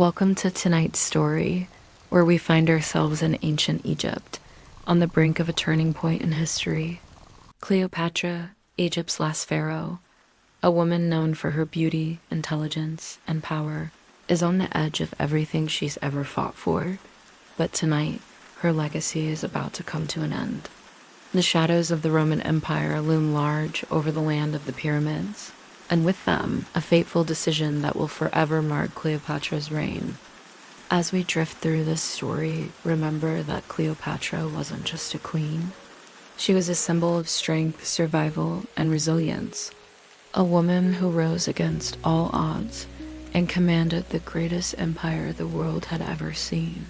Welcome to tonight's story, where we find ourselves in ancient Egypt, on the brink of a turning point in history. Cleopatra, Egypt's last pharaoh, a woman known for her beauty, intelligence, and power, is on the edge of everything she's ever fought for. But tonight, her legacy is about to come to an end. The shadows of the Roman Empire loom large over the land of the pyramids, and with them, a fateful decision that will forever mark Cleopatra's reign. As we drift through this story, remember that Cleopatra wasn't just a queen. She was a symbol of strength, survival, and resilience. A woman who rose against all odds and commanded the greatest empire the world had ever seen.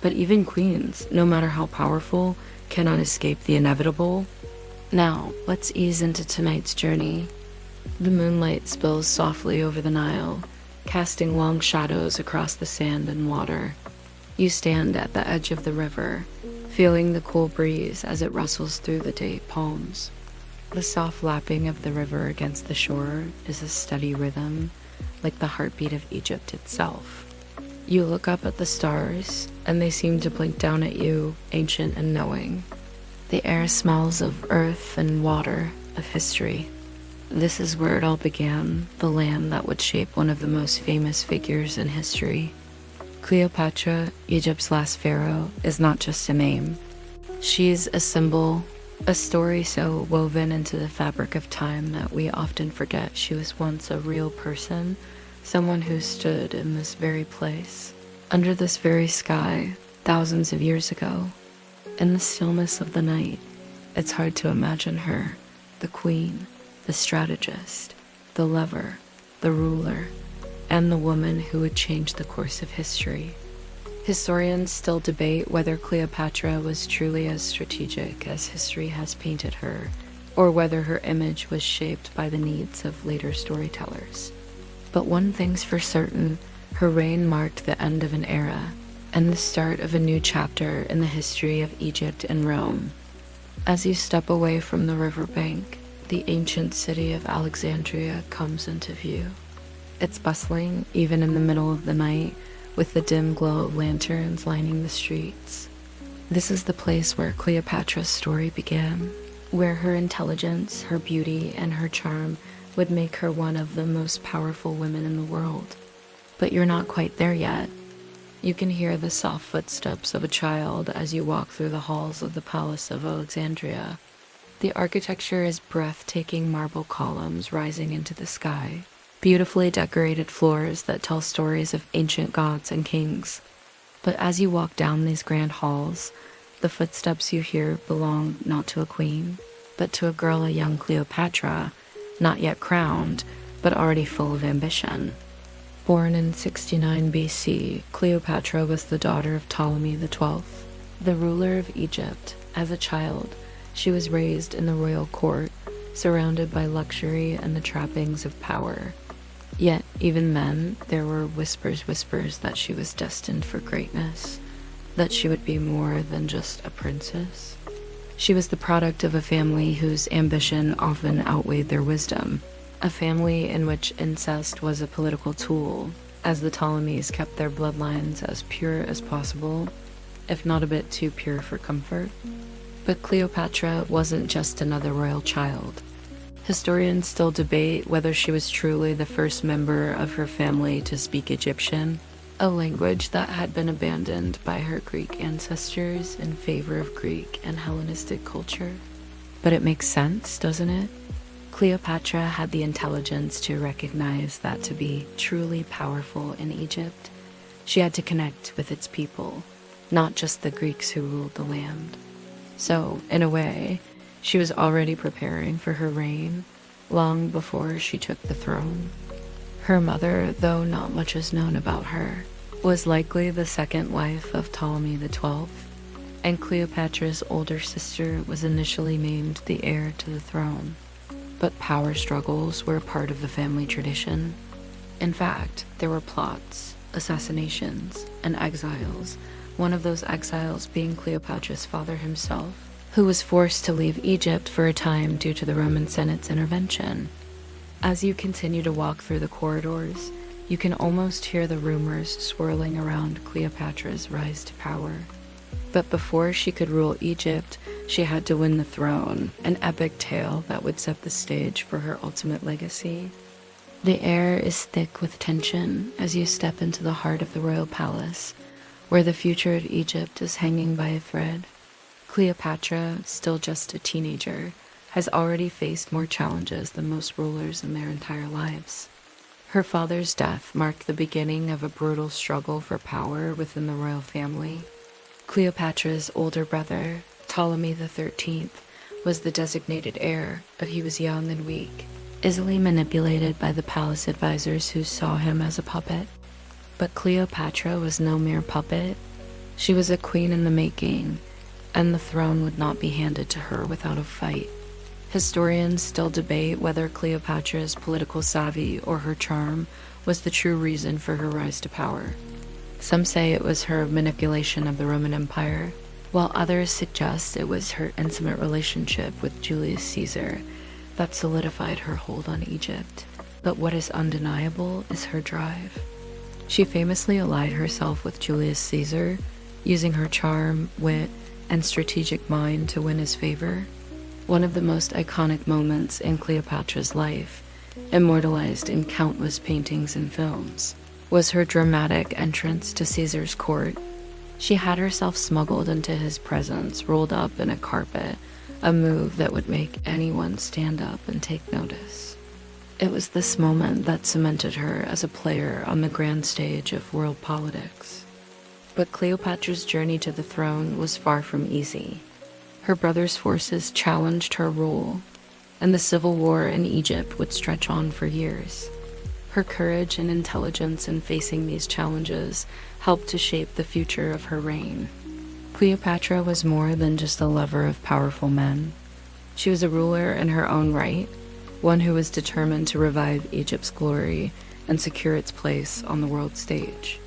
But even queens, no matter how powerful, cannot escape the inevitable. Now, let's ease into tonight's journey. The moonlight spills softly over the Nile, casting long shadows across the sand and water. You stand at the edge of the river, feeling the cool breeze as it rustles through the date palms. The soft lapping of the river against the shore is a steady rhythm, like the heartbeat of Egypt itself. You look up at the stars, and they seem to blink down at you, ancient and knowing. The air smells of earth and water, of history. This is where it all began, the land that would shape one of the most famous figures in history. Cleopatra, Egypt's last pharaoh, is not just a name. She's a symbol, a story so woven into the fabric of time that we often forget she was once a real person, someone who stood in this very place, under this very sky, thousands of years ago. In the stillness of the night, it's hard to imagine her, the queen, the strategist, the lover, the ruler, and the woman who would change the course of history. Historians still debate whether Cleopatra was truly as strategic as history has painted her, or whether her image was shaped by the needs of later storytellers. But one thing's for certain, her reign marked the end of an era, and the start of a new chapter in the history of Egypt and Rome. As you step away from the riverbank, the ancient city of Alexandria comes into view. It's bustling, even in the middle of the night, with the dim glow of lanterns lining the streets. This is the place where Cleopatra's story began, where her intelligence, her beauty, and her charm would make her one of the most powerful women in the world. But you're not quite there yet. You can hear the soft footsteps of a child as you walk through the halls of the Palace of Alexandria. The architecture is breathtaking marble columns rising into the sky, beautifully decorated floors that tell stories of ancient gods and kings. But as you walk down these grand halls, the footsteps you hear belong not to a queen, but to a girl, a young Cleopatra, not yet crowned, but already full of ambition. Born in 69 BC, Cleopatra was the daughter of Ptolemy XII, the ruler of Egypt. As a child, she was raised in the royal court, surrounded by luxury and the trappings of power. Yet, even then, there were whispers that she was destined for greatness, that she would be more than just a princess. She was the product of a family whose ambition often outweighed their wisdom, a family in which incest was a political tool, as the Ptolemies kept their bloodlines as pure as possible, if not a bit too pure for comfort. But Cleopatra wasn't just another royal child. Historians still debate whether she was truly the first member of her family to speak Egyptian, a language that had been abandoned by her Greek ancestors in favor of Greek and Hellenistic culture. But it makes sense, doesn't it? Cleopatra had the intelligence to recognize that to be truly powerful in Egypt, she had to connect with its people, not just the Greeks who ruled the land. So, in a way, she was already preparing for her reign, long before she took the throne. Her mother, though not much is known about her, was likely the second wife of Ptolemy XII, and Cleopatra's older sister was initially named the heir to the throne. But power struggles were a part of the family tradition. In fact, there were plots, assassinations, and exiles, one of those exiles being Cleopatra's father himself, who was forced to leave Egypt for a time due to the Roman Senate's intervention. As you continue to walk through the corridors, You can almost hear the rumors swirling around Cleopatra's rise to power. But before she could rule Egypt, she had to win the throne, an epic tale that would set the stage for her ultimate legacy. The air is thick with tension as you step into the heart of the royal palace, where the future of Egypt is hanging by a thread. Cleopatra, still just a teenager, has already faced more challenges than most rulers in their entire lives. Her father's death marked the beginning of a brutal struggle for power within the royal family. Cleopatra's older brother, Ptolemy XIII, was the designated heir, but he was young and weak, easily manipulated by the palace advisors who saw him as a puppet. But Cleopatra was no mere puppet. She was a queen in the making, and the throne would not be handed to her without a fight. Historians still debate whether Cleopatra's political savvy or her charm was the true reason for her rise to power. Some say it was her manipulation of the Roman Empire, while others suggest it was her intimate relationship with Julius Caesar that solidified her hold on Egypt. But what is undeniable is her drive. She famously allied herself with Julius Caesar, using her charm, wit, and strategic mind to win his favor. One of the most iconic moments in Cleopatra's life, immortalized in countless paintings and films, was her dramatic entrance to Caesar's court. She had herself smuggled into his presence, rolled up in a carpet, a move that would make anyone stand up and take notice. It was this moment that cemented her as a player on the grand stage of world politics. But Cleopatra's journey to the throne was far from easy. Her brother's forces challenged her rule, and the civil war in Egypt would stretch on for years. Her courage and intelligence in facing these challenges helped to shape the future of her reign. Cleopatra was more than just a lover of powerful men. She was a ruler in her own right, one who was determined to revive Egypt's glory and secure its place on the world stage.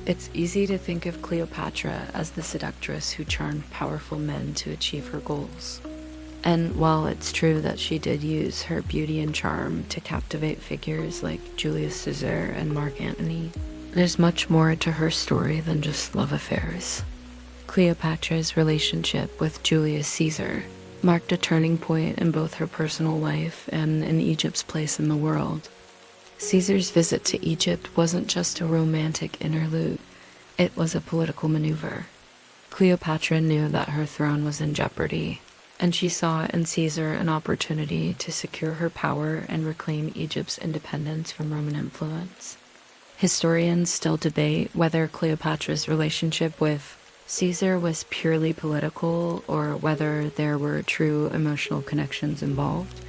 It's easy to think of Cleopatra as the seductress who charmed powerful men to achieve her goals. And while it's true that she did use her beauty and charm to captivate figures like Julius Caesar and Mark Antony, there's much more to her story than just love affairs. Cleopatra's relationship with Julius Caesar marked a turning point in both her personal life and in Egypt's place in the world. Caesar's visit to Egypt wasn't just a romantic interlude, it was a political maneuver. Cleopatra knew that her throne was in jeopardy, and she saw in Caesar an opportunity to secure her power and reclaim Egypt's independence from Roman influence. Historians still debate whether Cleopatra's relationship with Caesar was purely political or whether there were true emotional connections involved,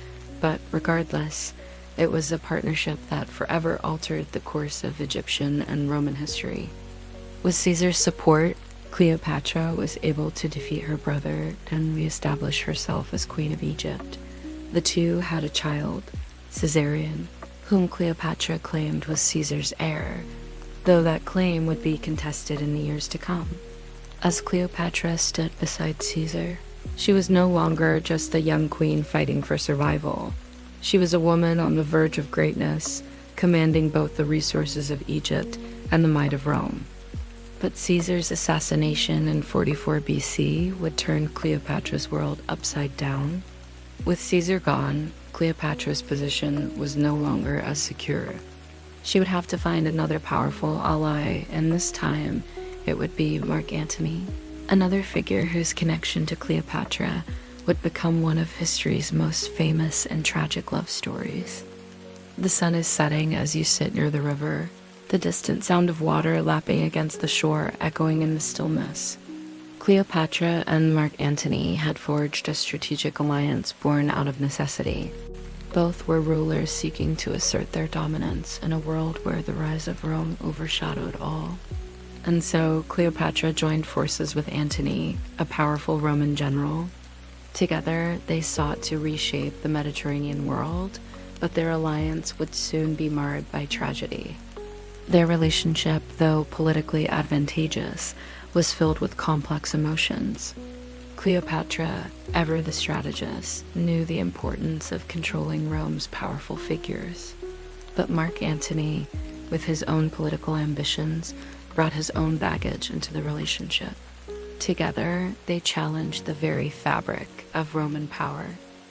but regardless, it was a partnership that forever altered the course of Egyptian and Roman history. With Caesar's support, Cleopatra was able to defeat her brother and reestablish herself as Queen of Egypt. The two had a child, Caesarion, whom Cleopatra claimed was Caesar's heir, though that claim would be contested in the years to come. As Cleopatra stood beside Caesar, she was no longer just a young queen fighting for survival. She was a woman on the verge of greatness, commanding both the resources of Egypt and the might of Rome. But Caesar's assassination in 44 BC would turn Cleopatra's world upside down. With Caesar gone, Cleopatra's position was no longer as secure. She would have to find another powerful ally, and this time it would be Mark Antony, another figure whose connection to Cleopatra would become one of history's most famous and tragic love stories. The sun is setting as you sit near the river, the distant sound of water lapping against the shore echoing in the stillness. Cleopatra and Mark Antony had forged a strategic alliance born out of necessity. Both were rulers seeking to assert their dominance in a world where the rise of Rome overshadowed all. And so Cleopatra joined forces with Antony, a powerful Roman general. Together, they sought to reshape the Mediterranean world, but their alliance would soon be marred by tragedy. Their relationship, though politically advantageous, was filled with complex emotions. Cleopatra, ever the strategist, knew the importance of controlling Rome's powerful figures. But Mark Antony, with his own political ambitions, brought his own baggage into the relationship. Together, they challenged the very fabric of Roman power,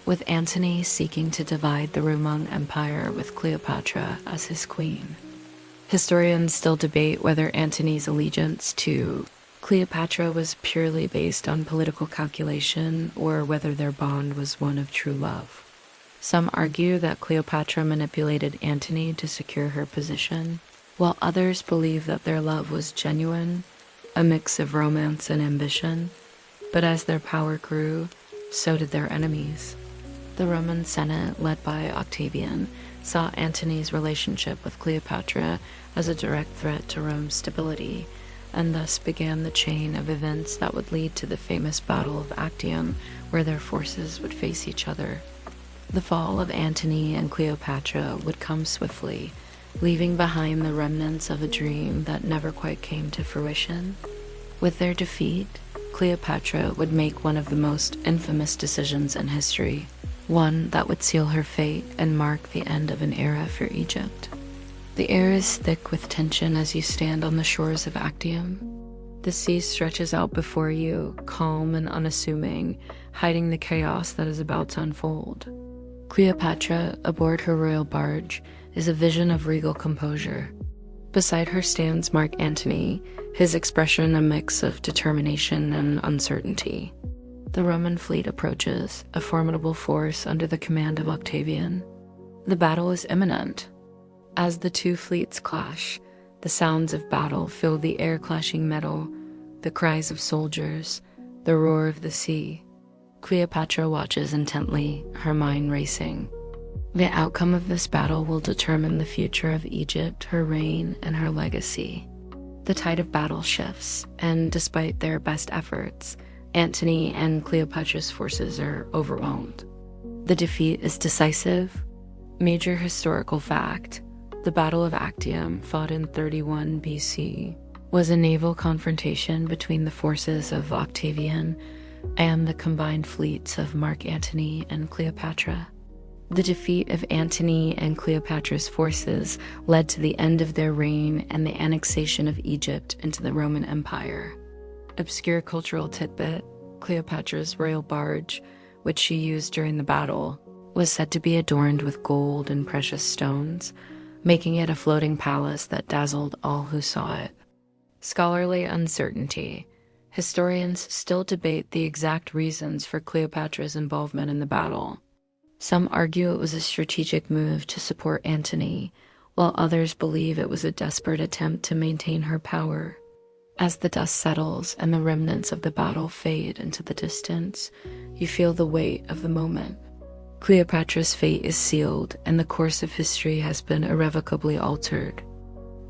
with Antony seeking to divide the Roman Empire with Cleopatra as his queen. Historians still debate whether Antony's allegiance to Cleopatra was purely based on political calculation or whether their bond was one of true love. Some argue that Cleopatra manipulated Antony to secure her position, while others believe that their love was genuine, a mix of romance and ambition. But as their power grew, so did their enemies. The Roman Senate, led by Octavian, saw Antony's relationship with Cleopatra as a direct threat to Rome's stability, and thus began the chain of events that would lead to the famous Battle of Actium, where their forces would face each other. The fall of Antony and Cleopatra would come swiftly, leaving behind the remnants of a dream that never quite came to fruition. With their defeat, Cleopatra would make one of the most infamous decisions in history, one that would seal her fate and mark the end of an era for Egypt. The air is thick with tension as you stand on the shores of Actium. The sea stretches out before you, calm and unassuming, hiding the chaos that is about to unfold. Cleopatra, aboard her royal barge, is a vision of regal composure. Beside her stands Mark Antony, his expression a mix of determination and uncertainty. The Roman fleet approaches, a formidable force under the command of Octavian. The battle is imminent. As the two fleets clash, the sounds of battle fill the air-clashing metal, the cries of soldiers, the roar of the sea. Cleopatra watches intently, her mind racing. The outcome of this battle will determine the future of Egypt, her reign, and her legacy. The tide of battle shifts, and despite their best efforts, Antony and Cleopatra's forces are overwhelmed. The defeat is decisive. Major historical fact: the Battle of Actium, fought in 31 BC, was a naval confrontation between the forces of Octavian and the combined fleets of Mark Antony and Cleopatra. The defeat of Antony and Cleopatra's forces led to the end of their reign and the annexation of Egypt into the Roman Empire. Obscure cultural tidbit: Cleopatra's royal barge, which she used during the battle, was said to be adorned with gold and precious stones, making it a floating palace that dazzled all who saw it. Scholarly uncertainty. Historians still debate the exact reasons for Cleopatra's involvement in the battle. Some argue it was a strategic move to support Antony, while others believe it was a desperate attempt to maintain her power. As the dust settles and the remnants of the battle fade into the distance, you feel the weight of the moment. Cleopatra's fate is sealed, and the course of history has been irrevocably altered.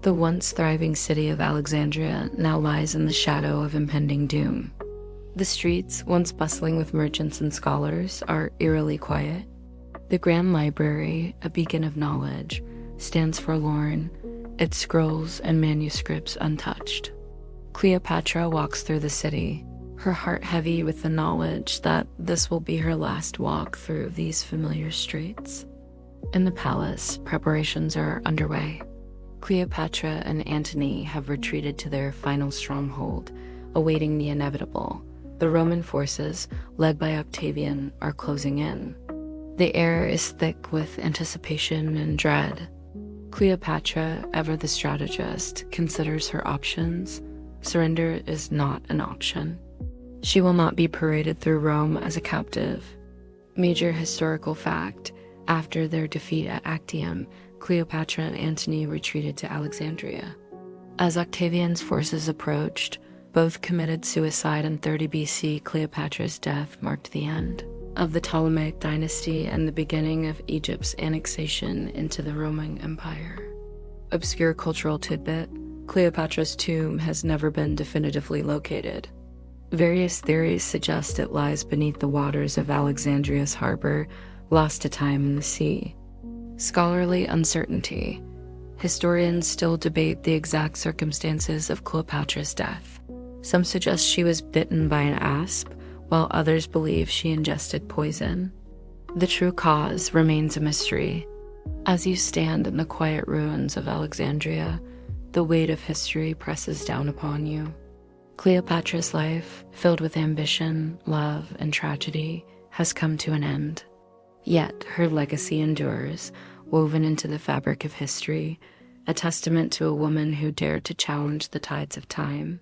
The once thriving city of Alexandria now lies in the shadow of impending doom. The streets, once bustling with merchants and scholars, are eerily quiet. The Grand Library, a beacon of knowledge, stands forlorn, its scrolls and manuscripts untouched. Cleopatra walks through the city, her heart heavy with the knowledge that this will be her last walk through these familiar streets. In the palace, preparations are underway. Cleopatra and Antony have retreated to their final stronghold, awaiting the inevitable. The Roman forces, led by Octavian, are closing in. The air is thick with anticipation and dread. Cleopatra, ever the strategist, considers her options. Surrender is not an option. She will not be paraded through Rome as a captive. Major historical fact: after their defeat at Actium, Cleopatra and Antony retreated to Alexandria. As Octavian's forces approached, both committed suicide in 30 BC. Cleopatra's death marked the end of the Ptolemaic dynasty and the beginning of Egypt's annexation into the Roman Empire. Obscure cultural tidbit: Cleopatra's tomb has never been definitively located. Various theories suggest it lies beneath the waters of Alexandria's harbor, lost to time in the sea. Scholarly uncertainty. Historians still debate the exact circumstances of Cleopatra's death. Some suggest she was bitten by an asp, while others believe she ingested poison. The true cause remains a mystery. As you stand in the quiet ruins of Alexandria, the weight of history presses down upon you. Cleopatra's life, filled with ambition, love, and tragedy, has come to an end. Yet her legacy endures, woven into the fabric of history, a testament to a woman who dared to challenge the tides of time.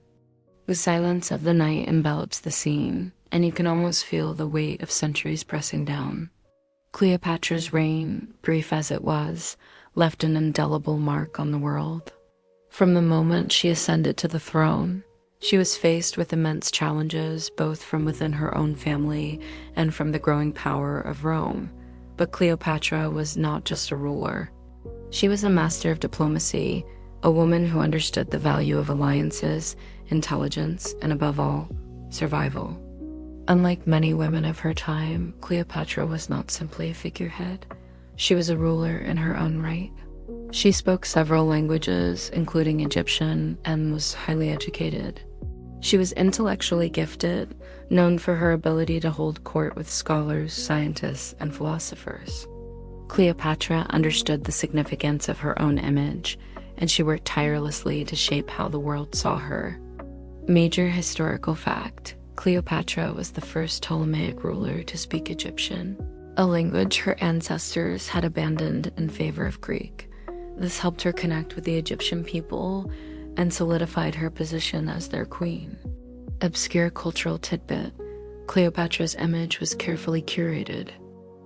The silence of the night envelops the scene, and you can almost feel the weight of centuries pressing down. Cleopatra's reign, brief as it was, left an indelible mark on the world. From the moment she ascended to the throne, she was faced with immense challenges, both from within her own family and from the growing power of Rome. But Cleopatra was not just a ruler. She was a master of diplomacy, a woman who understood the value of alliances, intelligence, and above all, survival. Unlike many women of her time, Cleopatra was not simply a figurehead. She was a ruler in her own right. She spoke several languages, including Egyptian, and was highly educated. She was intellectually gifted, known for her ability to hold court with scholars, scientists, and philosophers. Cleopatra understood the significance of her own image, and she worked tirelessly to shape how the world saw her. Major historical fact: Cleopatra was the first Ptolemaic ruler to speak Egyptian, a language her ancestors had abandoned in favor of Greek. This helped her connect with the Egyptian people and solidified her position as their queen. Obscure cultural tidbit: Cleopatra's image was carefully curated.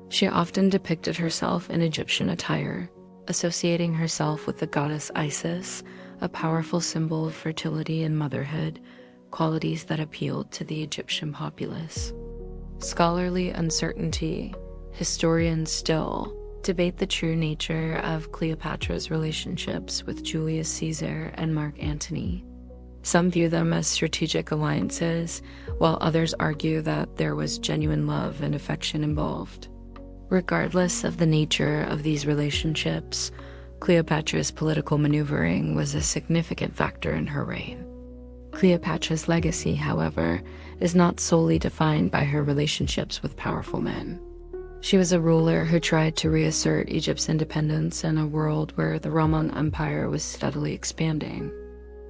She often depicted herself in Egyptian attire, associating herself with the goddess Isis, a powerful symbol of fertility and motherhood, qualities that appealed to the Egyptian populace. Scholarly uncertainty: historians still debate the true nature of Cleopatra's relationships with Julius Caesar and Mark Antony. Some view them as strategic alliances, while others argue that there was genuine love and affection involved. Regardless of the nature of these relationships, Cleopatra's political maneuvering was a significant factor in her reign. Cleopatra's legacy, however, is not solely defined by her relationships with powerful men. She was a ruler who tried to reassert Egypt's independence in a world where the Roman Empire was steadily expanding.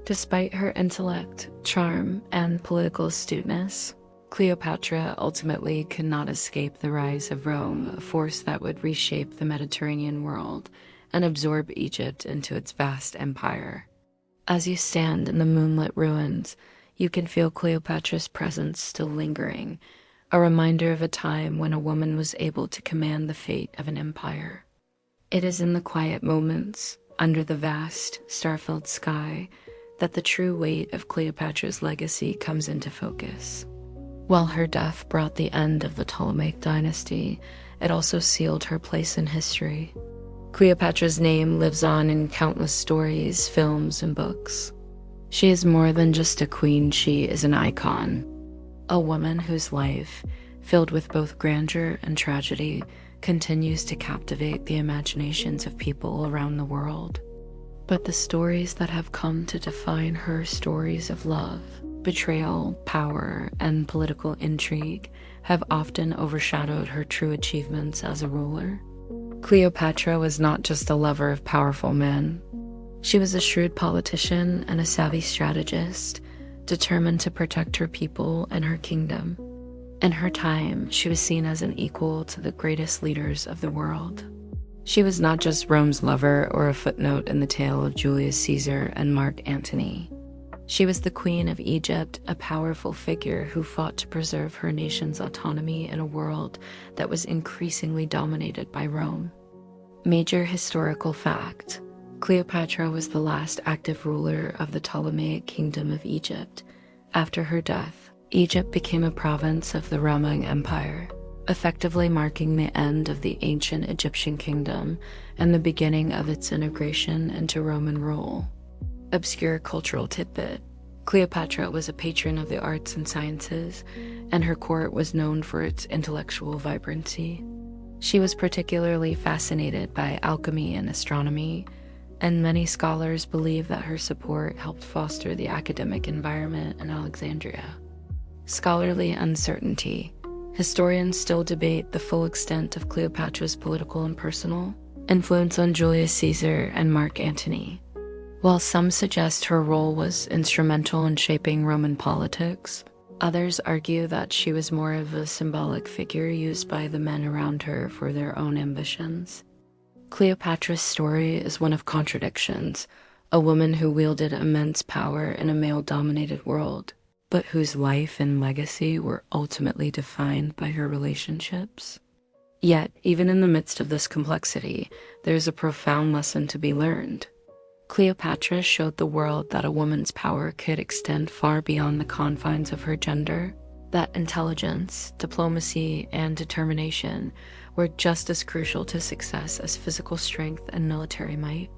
Despite her intellect, charm, and political astuteness, Cleopatra ultimately could not escape the rise of Rome, a force that would reshape the Mediterranean world and absorb Egypt into its vast empire. As you stand in the moonlit ruins, you can feel Cleopatra's presence still lingering, a reminder of a time when a woman was able to command the fate of an empire. It is in the quiet moments, under the vast, star-filled sky, that the true weight of Cleopatra's legacy comes into focus. While her death brought the end of the Ptolemaic dynasty, it also sealed her place in history. Cleopatra's name lives on in countless stories, films, and books. She is more than just a queen, she is an icon. A woman whose life, filled with both grandeur and tragedy, continues to captivate the imaginations of people around the world. But the stories that have come to define her, stories of love, betrayal, power, and political intrigue, have often overshadowed her true achievements as a ruler. Cleopatra was not just a lover of powerful men. She was a shrewd politician and a savvy strategist, determined to protect her people and her kingdom. In her time, she was seen as an equal to the greatest leaders of the world. She was not just Rome's lover or a footnote in the tale of Julius Caesar and Mark Antony. She was the Queen of Egypt, a powerful figure who fought to preserve her nation's autonomy in a world that was increasingly dominated by Rome. Major historical fact: Cleopatra was the last active ruler of the Ptolemaic Kingdom of Egypt. After her death, Egypt became a province of the Roman Empire, effectively marking the end of the ancient Egyptian kingdom and the beginning of its integration into Roman rule. Obscure cultural tidbit: Cleopatra was a patron of the arts and sciences, and her court was known for its intellectual vibrancy. She was particularly fascinated by alchemy and astronomy, and many scholars believe that her support helped foster the academic environment in Alexandria. Scholarly uncertainty: historians still debate the full extent of Cleopatra's political and personal, influence on Julius Caesar and Mark Antony. While some suggest her role was instrumental in shaping Roman politics, others argue that she was more of a symbolic figure used by the men around her for their own ambitions. Cleopatra's story is one of contradictions, a woman who wielded immense power in a male-dominated world, but whose life and legacy were ultimately defined by her relationships. Yet, even in the midst of this complexity, there's a profound lesson to be learned. Cleopatra showed the world that a woman's power could extend far beyond the confines of her gender, that intelligence, diplomacy, and determination were just as crucial to success as physical strength and military might.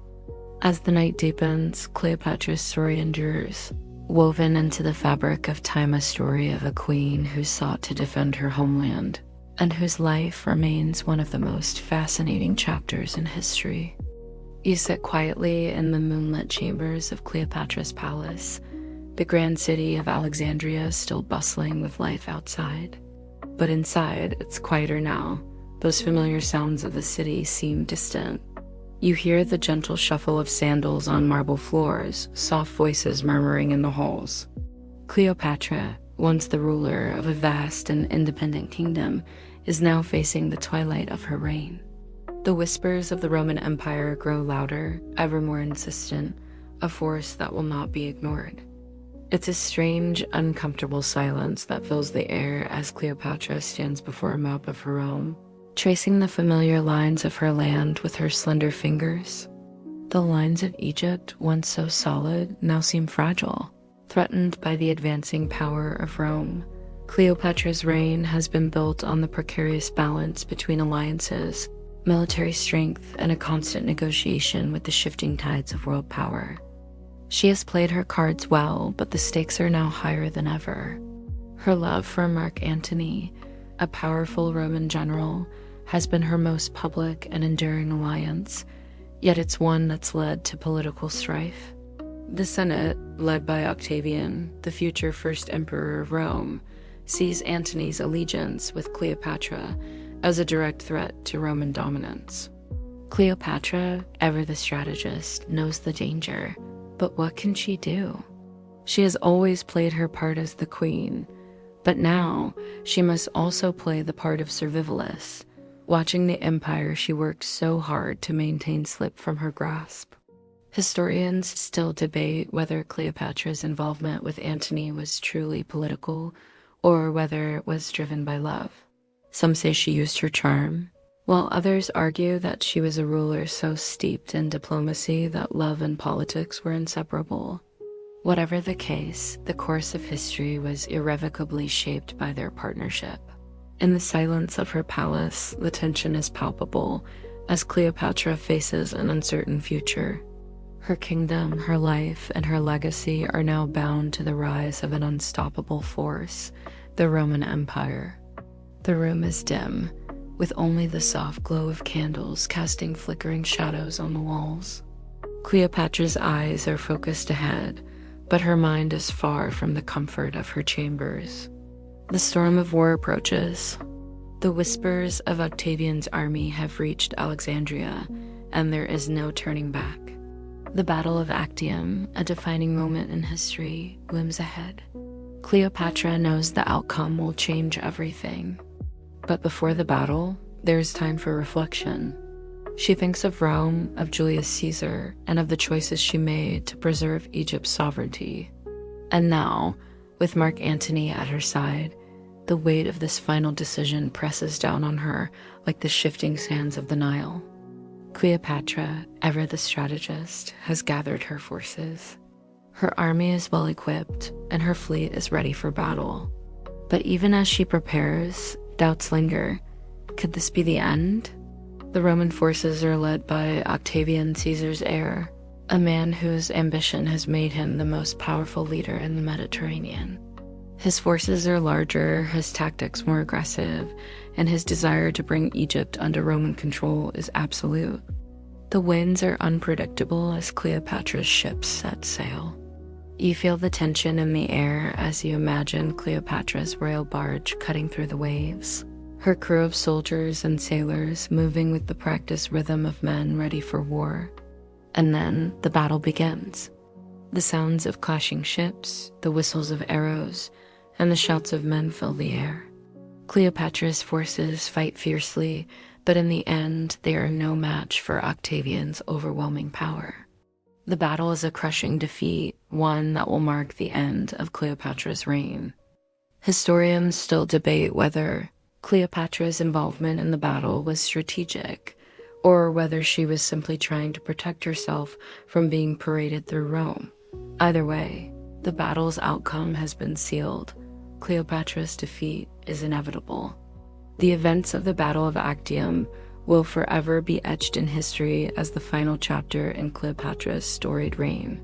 As the night deepens, Cleopatra's story endures, woven into the fabric of time, a story of a queen who sought to defend her homeland, and whose life remains one of the most fascinating chapters in history. You sit quietly in the moonlit chambers of Cleopatra's palace, the grand city of Alexandria still bustling with life outside. But inside, it's quieter now. Those familiar sounds of the city seem distant. You hear the gentle shuffle of sandals on marble floors, soft voices murmuring in the halls. Cleopatra, once the ruler of a vast and independent kingdom, is now facing the twilight of her reign. The whispers of the Roman Empire grow louder, ever more insistent, a force that will not be ignored. It's a strange, uncomfortable silence that fills the air as Cleopatra stands before a map of her own, tracing the familiar lines of her land with her slender fingers. The lines of Egypt, once so solid, now seem fragile, threatened by the advancing power of Rome. Cleopatra's reign has been built on the precarious balance between alliances, military strength, and a constant negotiation with the shifting tides of world power. She has played her cards well, but the stakes are now higher than ever. Her love for Mark Antony, a powerful Roman general, has been her most public and enduring alliance, yet it's one that's led to political strife. The Senate, led by Octavian, the future first emperor of Rome, sees Antony's allegiance with Cleopatra as a direct threat to Roman dominance. Cleopatra, ever the strategist, knows the danger, but what can she do? She has always played her part as the queen, but now she must also play the part of survivalist, watching the empire she worked so hard to maintain slip from her grasp. Historians still debate whether Cleopatra's involvement with Antony was truly political or whether it was driven by love. Some say she used her charm, while others argue that she was a ruler so steeped in diplomacy that love and politics were inseparable. Whatever the case, the course of history was irrevocably shaped by their partnership. In the silence of her palace, the tension is palpable as Cleopatra faces an uncertain future. Her kingdom, her life, and her legacy are now bound to the rise of an unstoppable force, the Roman Empire. The room is dim, with only the soft glow of candles casting flickering shadows on the walls. Cleopatra's eyes are focused ahead, but her mind is far from the comfort of her chambers. The storm of war approaches. The whispers of Octavian's army have reached Alexandria, and there is no turning back. The Battle of Actium, a defining moment in history, looms ahead. Cleopatra knows the outcome will change everything. But before the battle, there's time for reflection. She thinks of Rome, of Julius Caesar, and of the choices she made to preserve Egypt's sovereignty. And now, with Mark Antony at her side, the weight of this final decision presses down on her like the shifting sands of the Nile. Cleopatra, ever the strategist, has gathered her forces. Her army is well equipped, and her fleet is ready for battle. But even as she prepares, doubts linger. Could this be the end? The Roman forces are led by Octavian, Caesar's heir, a man whose ambition has made him the most powerful leader in the Mediterranean. His forces are larger, his tactics more aggressive, and his desire to bring Egypt under Roman control is absolute. The winds are unpredictable as Cleopatra's ships set sail. You feel the tension in the air as you imagine Cleopatra's royal barge cutting through the waves. her crew of soldiers and sailors moving with the practiced rhythm of men ready for war. And then the battle begins. The sounds of clashing ships, the whistles of arrows, and the shouts of men fill the air. Cleopatra's forces fight fiercely, but in the end, they are no match for Octavian's overwhelming power. The battle is a crushing defeat, one that will mark the end of Cleopatra's reign. Historians still debate whether Cleopatra's involvement in the battle was strategic, or whether she was simply trying to protect herself from being paraded through Rome. Either way, the battle's outcome has been sealed. Cleopatra's defeat is inevitable. The events of the Battle of Actium will forever be etched in history as the final chapter in Cleopatra's storied reign.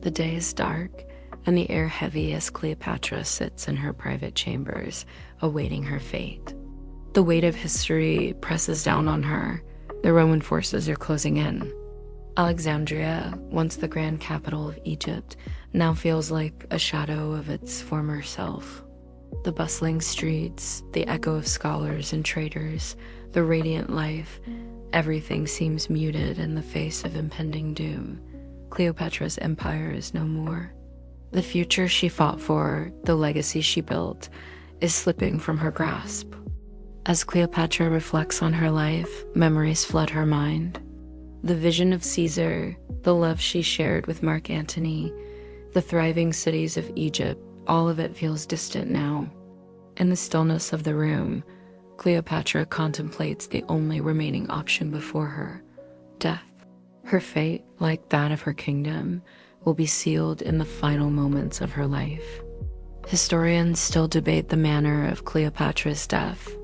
The day is dark, and the air heavy as Cleopatra sits in her private chambers, awaiting her fate. The weight of history presses down on her. The Roman forces are closing in. Alexandria, once the grand capital of Egypt, now feels like a shadow of its former self. The bustling streets, the echo of scholars and traders, the radiant life, everything seems muted in the face of impending doom. Cleopatra's empire is no more. The future she fought for, the legacy she built, is slipping from her grasp. As Cleopatra reflects on her life, memories flood her mind. The vision of Caesar, the love she shared with Mark Antony, the thriving cities of Egypt, all of it feels distant now. In the stillness of the room, Cleopatra contemplates the only remaining option before her, death. Her fate, like that of her kingdom, will be sealed in the final moments of her life. Historians still debate the manner of Cleopatra's death.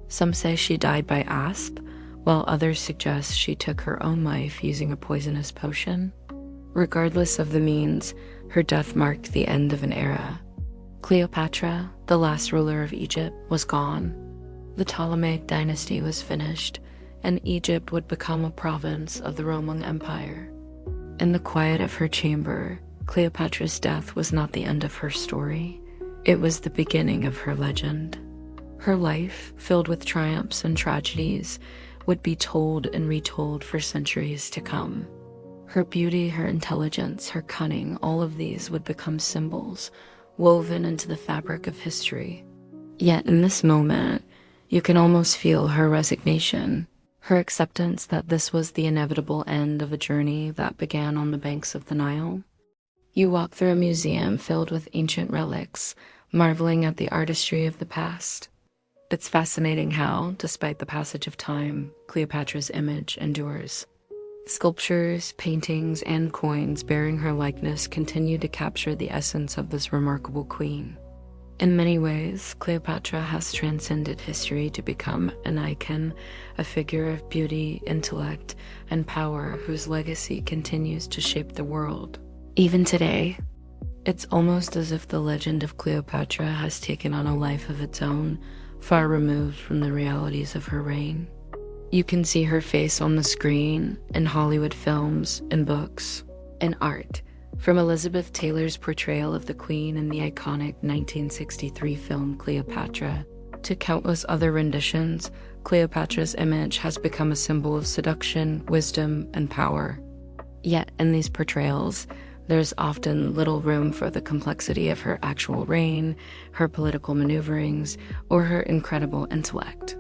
Some say she died by asp, while others suggest she took her own life using a poisonous potion. Regardless of the means, her death marked the end of an era. Cleopatra, the last ruler of Egypt, was gone. The Ptolemaic dynasty was finished, and Egypt would become a province of the Roman Empire. In the quiet of her chamber, Cleopatra's death was not the end of her story. It was the beginning of her legend. Her life, filled with triumphs and tragedies, would be told and retold for centuries to come. Her beauty, her intelligence, her cunning, all of these would become symbols, woven into the fabric of history. Yet in this moment, you can almost feel her resignation, her acceptance that this was the inevitable end of a journey that began on the banks of the Nile. You walk through a museum filled with ancient relics, marveling at the artistry of the past. It's fascinating how, despite the passage of time, Cleopatra's image endures. Sculptures, paintings, and coins bearing her likeness continue to capture the essence of this remarkable queen. In many ways, Cleopatra has transcended history to become an icon, a figure of beauty, intellect, and power whose legacy continues to shape the world. Even today, it's almost as if the legend of Cleopatra has taken on a life of its own, far removed from the realities of her reign. You can see her face on the screen, in Hollywood films, in books, in art. From Elizabeth Taylor's portrayal of the Queen in the iconic 1963 film Cleopatra, to countless other renditions, Cleopatra's image has become a symbol of seduction, wisdom, and power. Yet in these portrayals, there's often little room for the complexity of her actual reign, her political maneuverings, or her incredible intellect.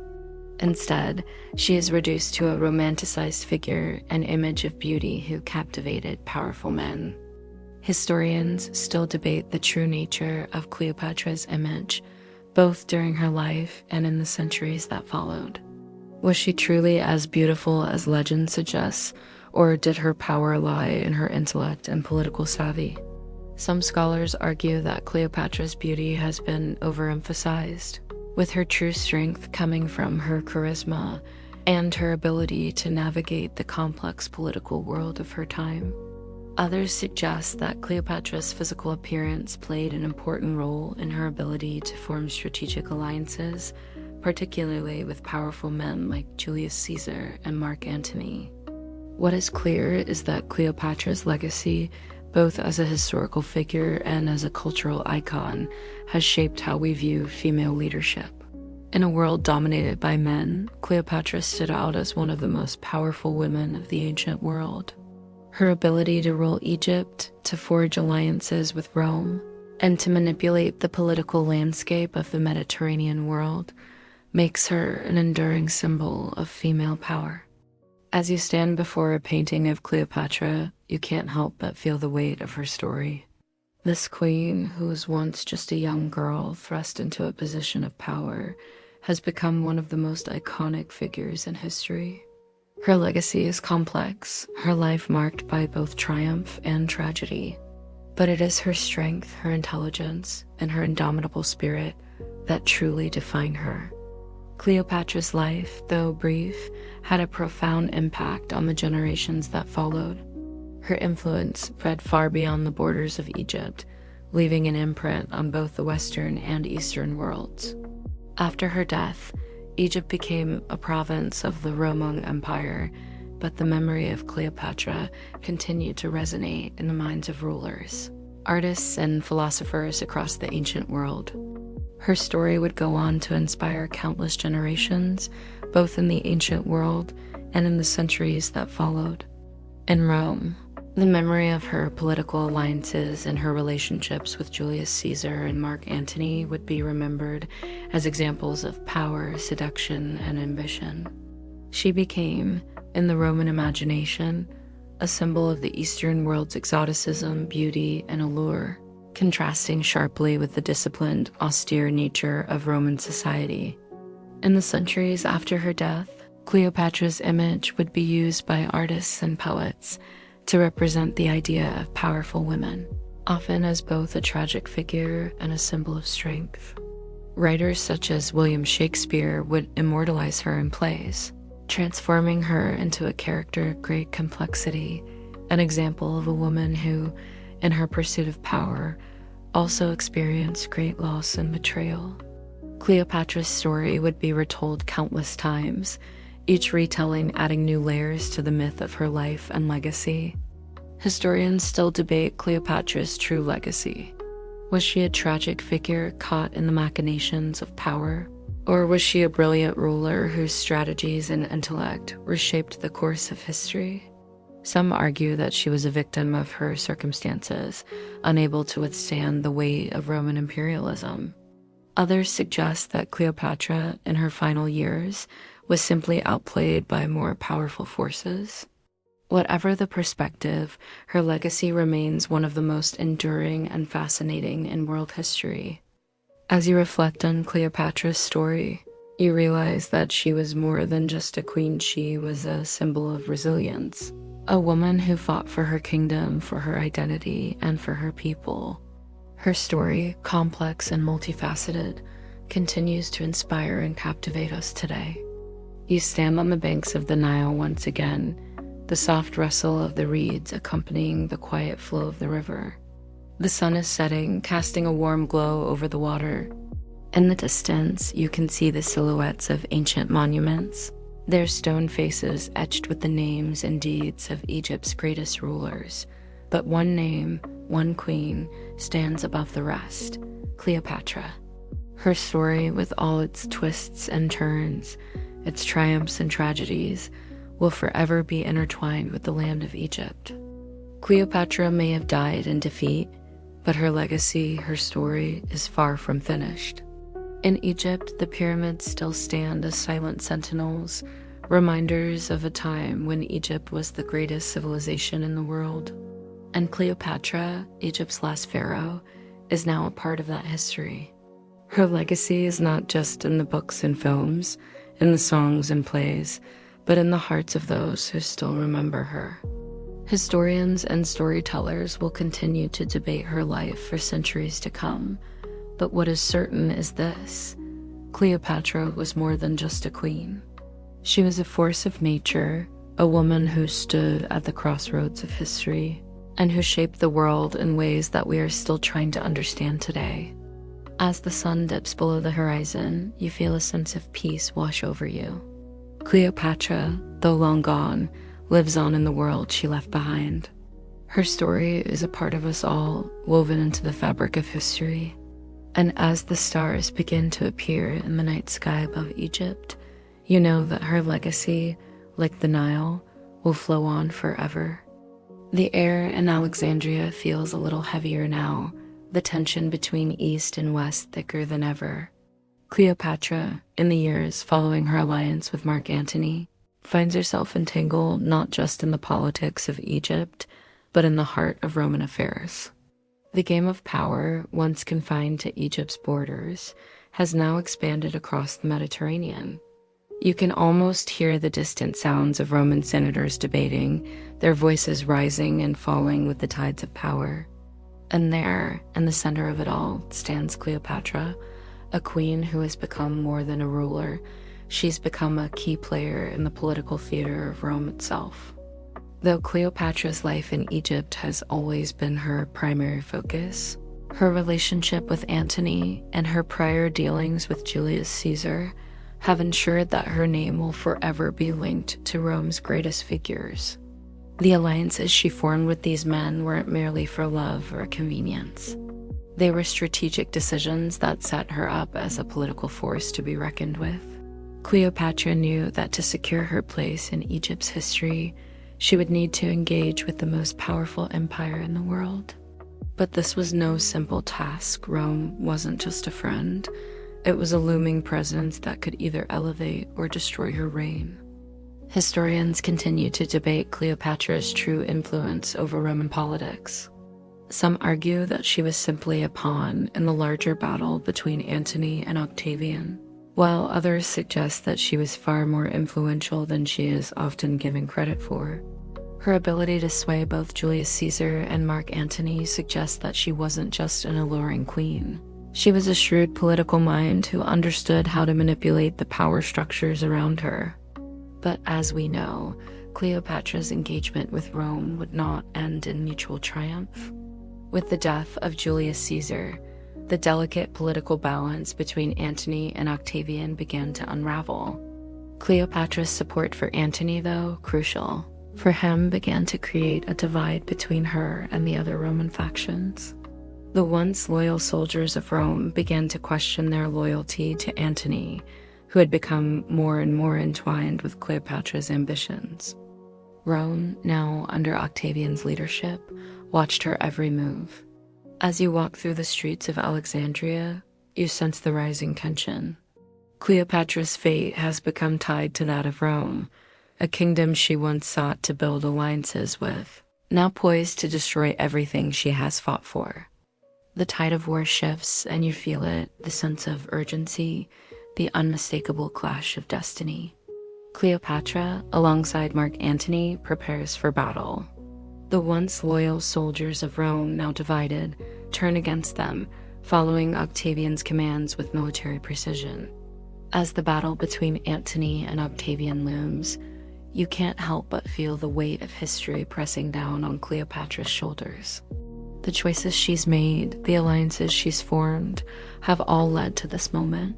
Instead, she is reduced to a romanticized figure, an image of beauty who captivated powerful men. Historians still debate the true nature of Cleopatra's image, both during her life and in the centuries that followed. Was she truly as beautiful as legend suggests, or did her power lie in her intellect and political savvy? Some scholars argue that Cleopatra's beauty has been overemphasized, with her true strength coming from her charisma and her ability to navigate the complex political world of her time. Others suggest that Cleopatra's physical appearance played an important role in her ability to form strategic alliances, particularly with powerful men like Julius Caesar and Mark Antony. What is clear is that Cleopatra's legacy, both as a historical figure and as a cultural icon, has shaped how we view female leadership. In a world dominated by men, Cleopatra stood out as one of the most powerful women of the ancient world. Her ability to rule Egypt, to forge alliances with Rome, and to manipulate the political landscape of the Mediterranean world makes her an enduring symbol of female power. As you stand before a painting of Cleopatra, you can't help but feel the weight of her story. This queen, who was once just a young girl thrust into a position of power, has become one of the most iconic figures in history. Her legacy is complex, her life marked by both triumph and tragedy. But it is her strength, her intelligence, and her indomitable spirit that truly define her. Cleopatra's life, though brief, had a profound impact on the generations that followed. Her influence spread far beyond the borders of Egypt, leaving an imprint on both the Western and Eastern worlds. After her death, Egypt became a province of the Roman Empire, but the memory of Cleopatra continued to resonate in the minds of rulers, artists, and philosophers across the ancient world. Her story would go on to inspire countless generations, both in the ancient world and in the centuries that followed. In Rome, the memory of her political alliances and her relationships with Julius Caesar and Mark Antony would be remembered as examples of power, seduction, and ambition. She became, in the Roman imagination, a symbol of the Eastern world's exoticism, beauty, and allure, contrasting sharply with the disciplined, austere nature of Roman society. In the centuries after her death, Cleopatra's image would be used by artists and poets to represent the idea of powerful women, often as both a tragic figure and a symbol of strength. Writers such as William Shakespeare would immortalize her in plays, transforming her into a character of great complexity, an example of a woman who, in her pursuit of power, also experienced great loss and betrayal. Cleopatra's story would be retold countless times, each retelling adding new layers to the myth of her life and legacy. Historians still debate Cleopatra's true legacy. Was she a tragic figure caught in the machinations of power? Or was she a brilliant ruler whose strategies and intellect reshaped the course of history? Some argue that she was a victim of her circumstances, unable to withstand the weight of Roman imperialism. Others suggest that Cleopatra, in her final years, was simply outplayed by more powerful forces. Whatever the perspective, her legacy remains one of the most enduring and fascinating in world history. As you reflect on Cleopatra's story, you realize that she was more than just a queen. She was a symbol of resilience, a woman who fought for her kingdom, for her identity, and for her people. Her story, complex and multifaceted, continues to inspire and captivate us today. You stand on the banks of the Nile once again, the soft rustle of the reeds accompanying the quiet flow of the river. The sun is setting, casting a warm glow over the water. In the distance, you can see the silhouettes of ancient monuments, their stone faces etched with the names and deeds of Egypt's greatest rulers. But one name, one queen, stands above the rest: Cleopatra. Her story, with all its twists and turns, its triumphs and tragedies, will forever be intertwined with the land of Egypt. Cleopatra may have died in defeat, but her legacy, her story, is far from finished. In Egypt, the pyramids still stand as silent sentinels, reminders of a time when Egypt was the greatest civilization in the world. And Cleopatra, Egypt's last pharaoh, is now a part of that history. Her legacy is not just in the books and films, in the songs and plays, but in the hearts of those who still remember her. Historians and storytellers will continue to debate her life for centuries to come, but what is certain is this: Cleopatra was more than just a queen. She was a force of nature, a woman who stood at the crossroads of history, and who shaped the world in ways that we are still trying to understand today. As the sun dips below the horizon, you feel a sense of peace wash over you. Cleopatra, though long gone, lives on in the world she left behind. Her story is a part of us all, woven into the fabric of history. And as the stars begin to appear in the night sky above Egypt, you know that her legacy, like the Nile, will flow on forever. The air in Alexandria feels a little heavier now, the tension between East and West thicker than ever. Cleopatra, in the years following her alliance with Mark Antony, finds herself entangled not just in the politics of Egypt, but in the heart of Roman affairs. The game of power, once confined to Egypt's borders, has now expanded across the Mediterranean. You can almost hear the distant sounds of Roman senators debating, their voices rising and falling with the tides of power. And there, in the center of it all, stands Cleopatra, a queen who has become more than a ruler. She's become a key player in the political theater of Rome itself. Though Cleopatra's life in Egypt has always been her primary focus, her relationship with Antony and her prior dealings with Julius Caesar have ensured that her name will forever be linked to Rome's greatest figures. The alliances she formed with these men weren't merely for love or convenience. They were strategic decisions that set her up as a political force to be reckoned with. Cleopatra knew that to secure her place in Egypt's history, she would need to engage with the most powerful empire in the world. But this was no simple task. Rome wasn't just a friend. It was a looming presence that could either elevate or destroy her reign. Historians continue to debate Cleopatra's true influence over Roman politics. Some argue that she was simply a pawn in the larger battle between Antony and Octavian, while others suggest that she was far more influential than she is often given credit for. Her ability to sway both Julius Caesar and Mark Antony suggests that she wasn't just an alluring queen. She was a shrewd political mind who understood how to manipulate the power structures around her. But as we know, Cleopatra's engagement with Rome would not end in mutual triumph. With the death of Julius Caesar, the delicate political balance between Antony and Octavian began to unravel. Cleopatra's support for Antony, though crucial for him, began to create a divide between her and the other Roman factions. The once loyal soldiers of Rome began to question their loyalty to Antony, who had become more and more entwined with Cleopatra's ambitions. Rome, now under Octavian's leadership, watched her every move. As you walk through the streets of Alexandria, you sense the rising tension. Cleopatra's fate has become tied to that of Rome, a kingdom she once sought to build alliances with, now poised to destroy everything she has fought for. The tide of war shifts, and you feel it, the sense of urgency, the unmistakable clash of destiny. Cleopatra, alongside Mark Antony, prepares for battle. The once loyal soldiers of Rome, now divided, turn against them, following Octavian's commands with military precision. As the battle between Antony and Octavian looms, you can't help but feel the weight of history pressing down on Cleopatra's shoulders. The choices she's made, the alliances she's formed, have all led to this moment.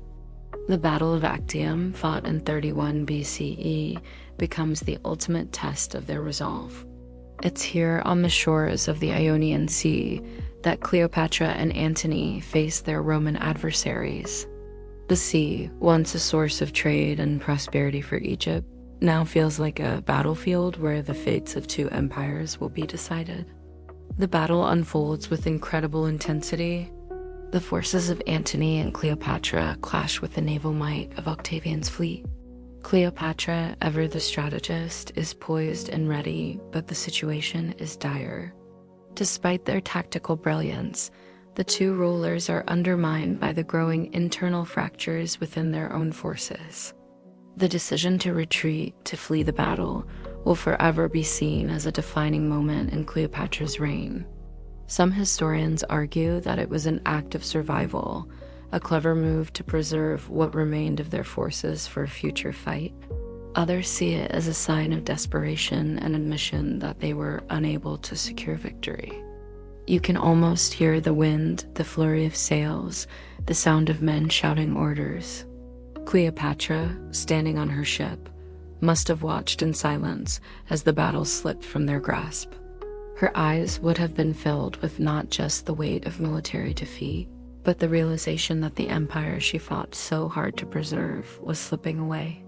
The Battle of Actium, fought in 31 BCE, becomes the ultimate test of their resolve. It's here on the shores of the Ionian Sea that Cleopatra and Antony face their Roman adversaries. The sea, once a source of trade and prosperity for Egypt, now feels like a battlefield where the fates of two empires will be decided. The battle unfolds with incredible intensity. The forces of Antony and Cleopatra clash with the naval might of Octavian's fleet. Cleopatra, ever the strategist, is poised and ready, but the situation is dire. Despite their tactical brilliance, the two rulers are undermined by the growing internal fractures within their own forces. The decision to retreat, to flee the battle, will forever be seen as a defining moment in Cleopatra's reign. Some historians argue that it was an act of survival, a clever move to preserve what remained of their forces for a future fight. Others see it as a sign of desperation and admission that they were unable to secure victory. You can almost hear the wind, the flurry of sails, the sound of men shouting orders. Cleopatra, standing on her ship, must have watched in silence as the battle slipped from their grasp. Her eyes would have been filled with not just the weight of military defeat, but the realization that the empire she fought so hard to preserve was slipping away.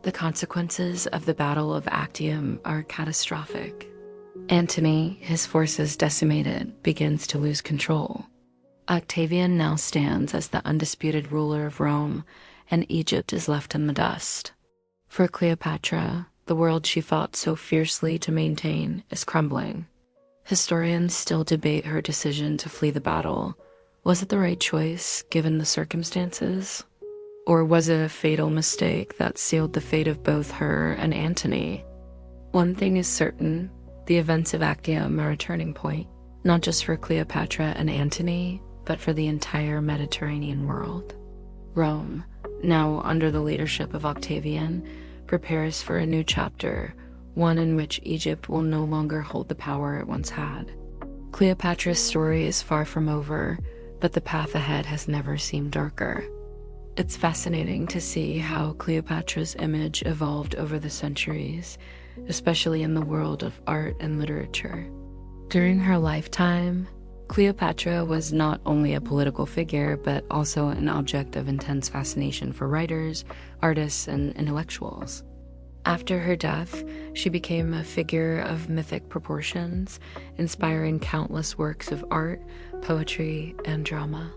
The consequences of the Battle of Actium are catastrophic. Antony, his forces decimated, begins to lose control. Octavian now stands as the undisputed ruler of Rome, and Egypt is left in the dust. For Cleopatra, the world she fought so fiercely to maintain is crumbling. Historians still debate her decision to flee the battle. Was it the right choice, given the circumstances? Or was it a fatal mistake that sealed the fate of both her and Antony? One thing is certain, the events of Actium are a turning point, not just for Cleopatra and Antony, but for the entire Mediterranean world. Rome, now under the leadership of Octavian, prepares for a new chapter, one in which Egypt will no longer hold the power it once had. Cleopatra's story is far from over, but the path ahead has never seemed darker. It's fascinating to see how Cleopatra's image evolved over the centuries, especially in the world of art and literature. During her lifetime, Cleopatra was not only a political figure, but also an object of intense fascination for writers, artists, and intellectuals. After her death, she became a figure of mythic proportions, inspiring countless works of art, poetry, and drama.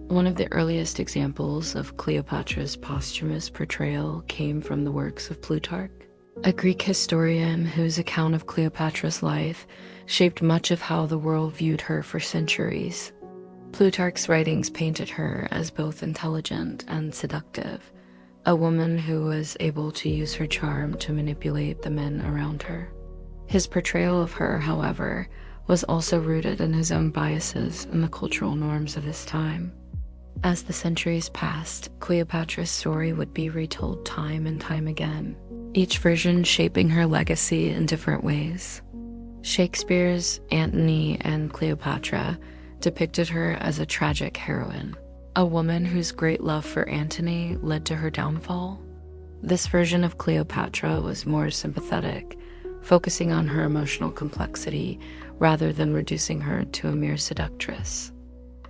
One of the earliest examples of Cleopatra's posthumous portrayal came from the works of Plutarch, a Greek historian whose account of Cleopatra's life shaped much of how the world viewed her for centuries. Plutarch's writings painted her as both intelligent and seductive, a woman who was able to use her charm to manipulate the men around her. His portrayal of her, however, was also rooted in his own biases and the cultural norms of his time. As the centuries passed, Cleopatra's story would be retold time and time again, each version shaping her legacy in different ways. Shakespeare's Antony and Cleopatra depicted her as a tragic heroine, a woman whose great love for Antony led to her downfall. This version of Cleopatra was more sympathetic, focusing on her emotional complexity rather than reducing her to a mere seductress.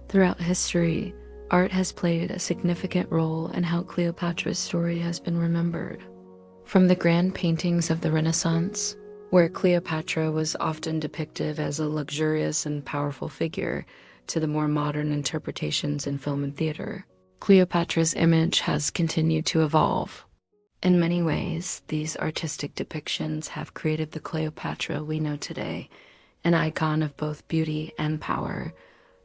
Throughout history, art has played a significant role in how Cleopatra's story has been remembered. From the grand paintings of the Renaissance, where Cleopatra was often depicted as a luxurious and powerful figure, to the more modern interpretations in film and theater, Cleopatra's image has continued to evolve. In many ways, these artistic depictions have created the Cleopatra we know today, an icon of both beauty and power,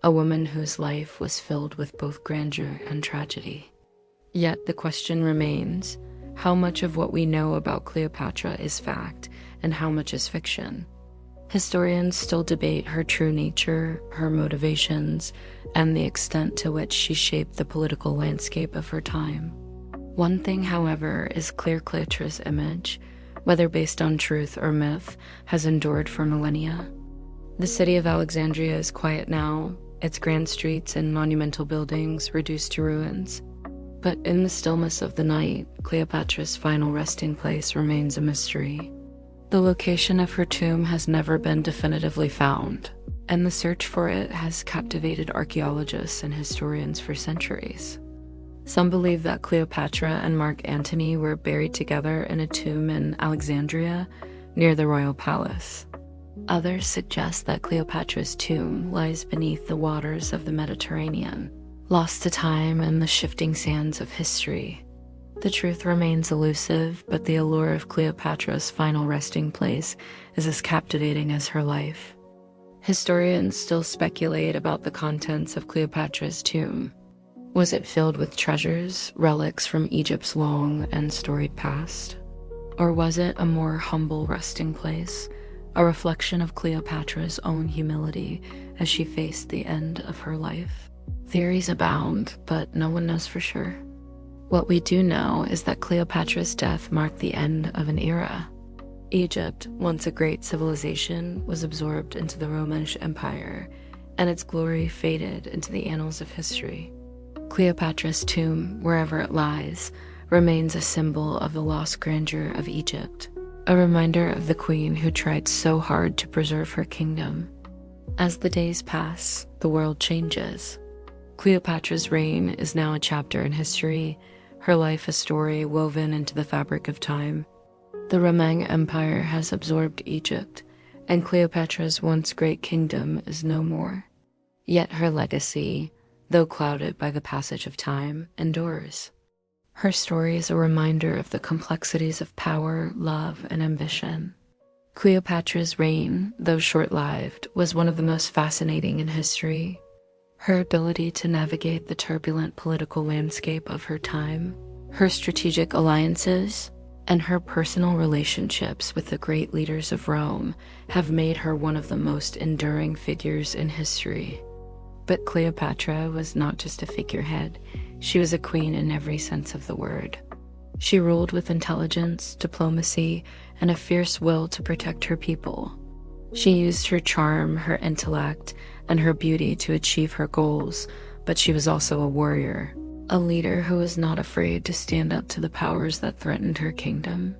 a woman whose life was filled with both grandeur and tragedy. Yet the question remains, how much of what we know about Cleopatra is fact, and how much is fiction? Historians still debate her true nature, her motivations, and the extent to which she shaped the political landscape of her time. One thing, however, is clear: Cleopatra's image, whether based on truth or myth, has endured for millennia. The city of Alexandria is quiet now, its grand streets and monumental buildings reduced to ruins. But in the stillness of the night, Cleopatra's final resting place remains a mystery. The location of her tomb has never been definitively found, and the search for it has captivated archaeologists and historians for centuries. Some believe that Cleopatra and Mark Antony were buried together in a tomb in Alexandria near the royal palace. Others suggest that Cleopatra's tomb lies beneath the waters of the Mediterranean, lost to time and the shifting sands of history. The truth remains elusive, but the allure of Cleopatra's final resting place is as captivating as her life. Historians still speculate about the contents of Cleopatra's tomb. Was it filled with treasures, relics from Egypt's long and storied past? Or was it a more humble resting place, a reflection of Cleopatra's own humility as she faced the end of her life? Theories abound, but no one knows for sure. What we do know is that Cleopatra's death marked the end of an era. Egypt, once a great civilization, was absorbed into the Roman Empire, and its glory faded into the annals of history. Cleopatra's tomb, wherever it lies, remains a symbol of the lost grandeur of Egypt, a reminder of the queen who tried so hard to preserve her kingdom. As the days pass, the world changes. Cleopatra's reign is now a chapter in history, her life a story woven into the fabric of time. The Roman Empire has absorbed Egypt, and Cleopatra's once great kingdom is no more. Yet her legacy, though clouded by the passage of time, endures. Her story is a reminder of the complexities of power, love, and ambition. Cleopatra's reign, though short-lived, was one of the most fascinating in history. Her ability to navigate the turbulent political landscape of her time, her strategic alliances, and her personal relationships with the great leaders of Rome have made her one of the most enduring figures in history. But Cleopatra was not just a figurehead, she was a queen in every sense of the word. She ruled with intelligence, diplomacy, and a fierce will to protect her people. She used her charm, her intellect, and her beauty to achieve her goals, but she was also a warrior, a leader who was not afraid to stand up to the powers that threatened her kingdom.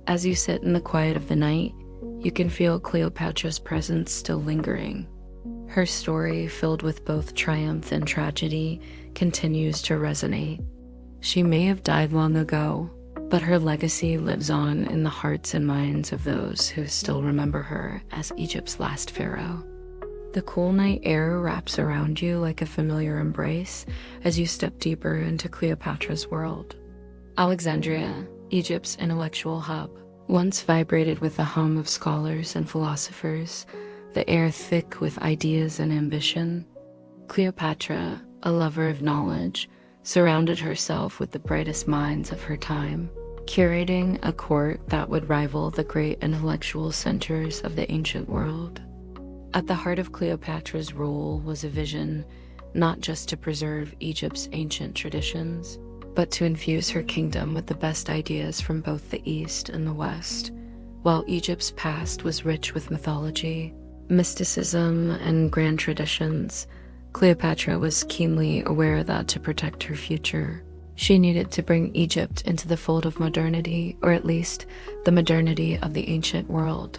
As you sit in the quiet of the night, you can feel Cleopatra's presence still lingering. Her story, filled with both triumph and tragedy, continues to resonate. She may have died long ago, but her legacy lives on in the hearts and minds of those who still remember her as Egypt's last pharaoh. The cool night air wraps around you like a familiar embrace as you step deeper into Cleopatra's world. Alexandria, Egypt's intellectual hub, once vibrated with the hum of scholars and philosophers, the air thick with ideas and ambition. Cleopatra, a lover of knowledge, surrounded herself with the brightest minds of her time, curating a court that would rival the great intellectual centers of the ancient world. At the heart of Cleopatra's rule was a vision not just to preserve Egypt's ancient traditions, but to infuse her kingdom with the best ideas from both the East and the West. While Egypt's past was rich with mythology, mysticism, and grand traditions, Cleopatra was keenly aware that to protect her future, she needed to bring Egypt into the fold of modernity, or at least the modernity of the ancient world.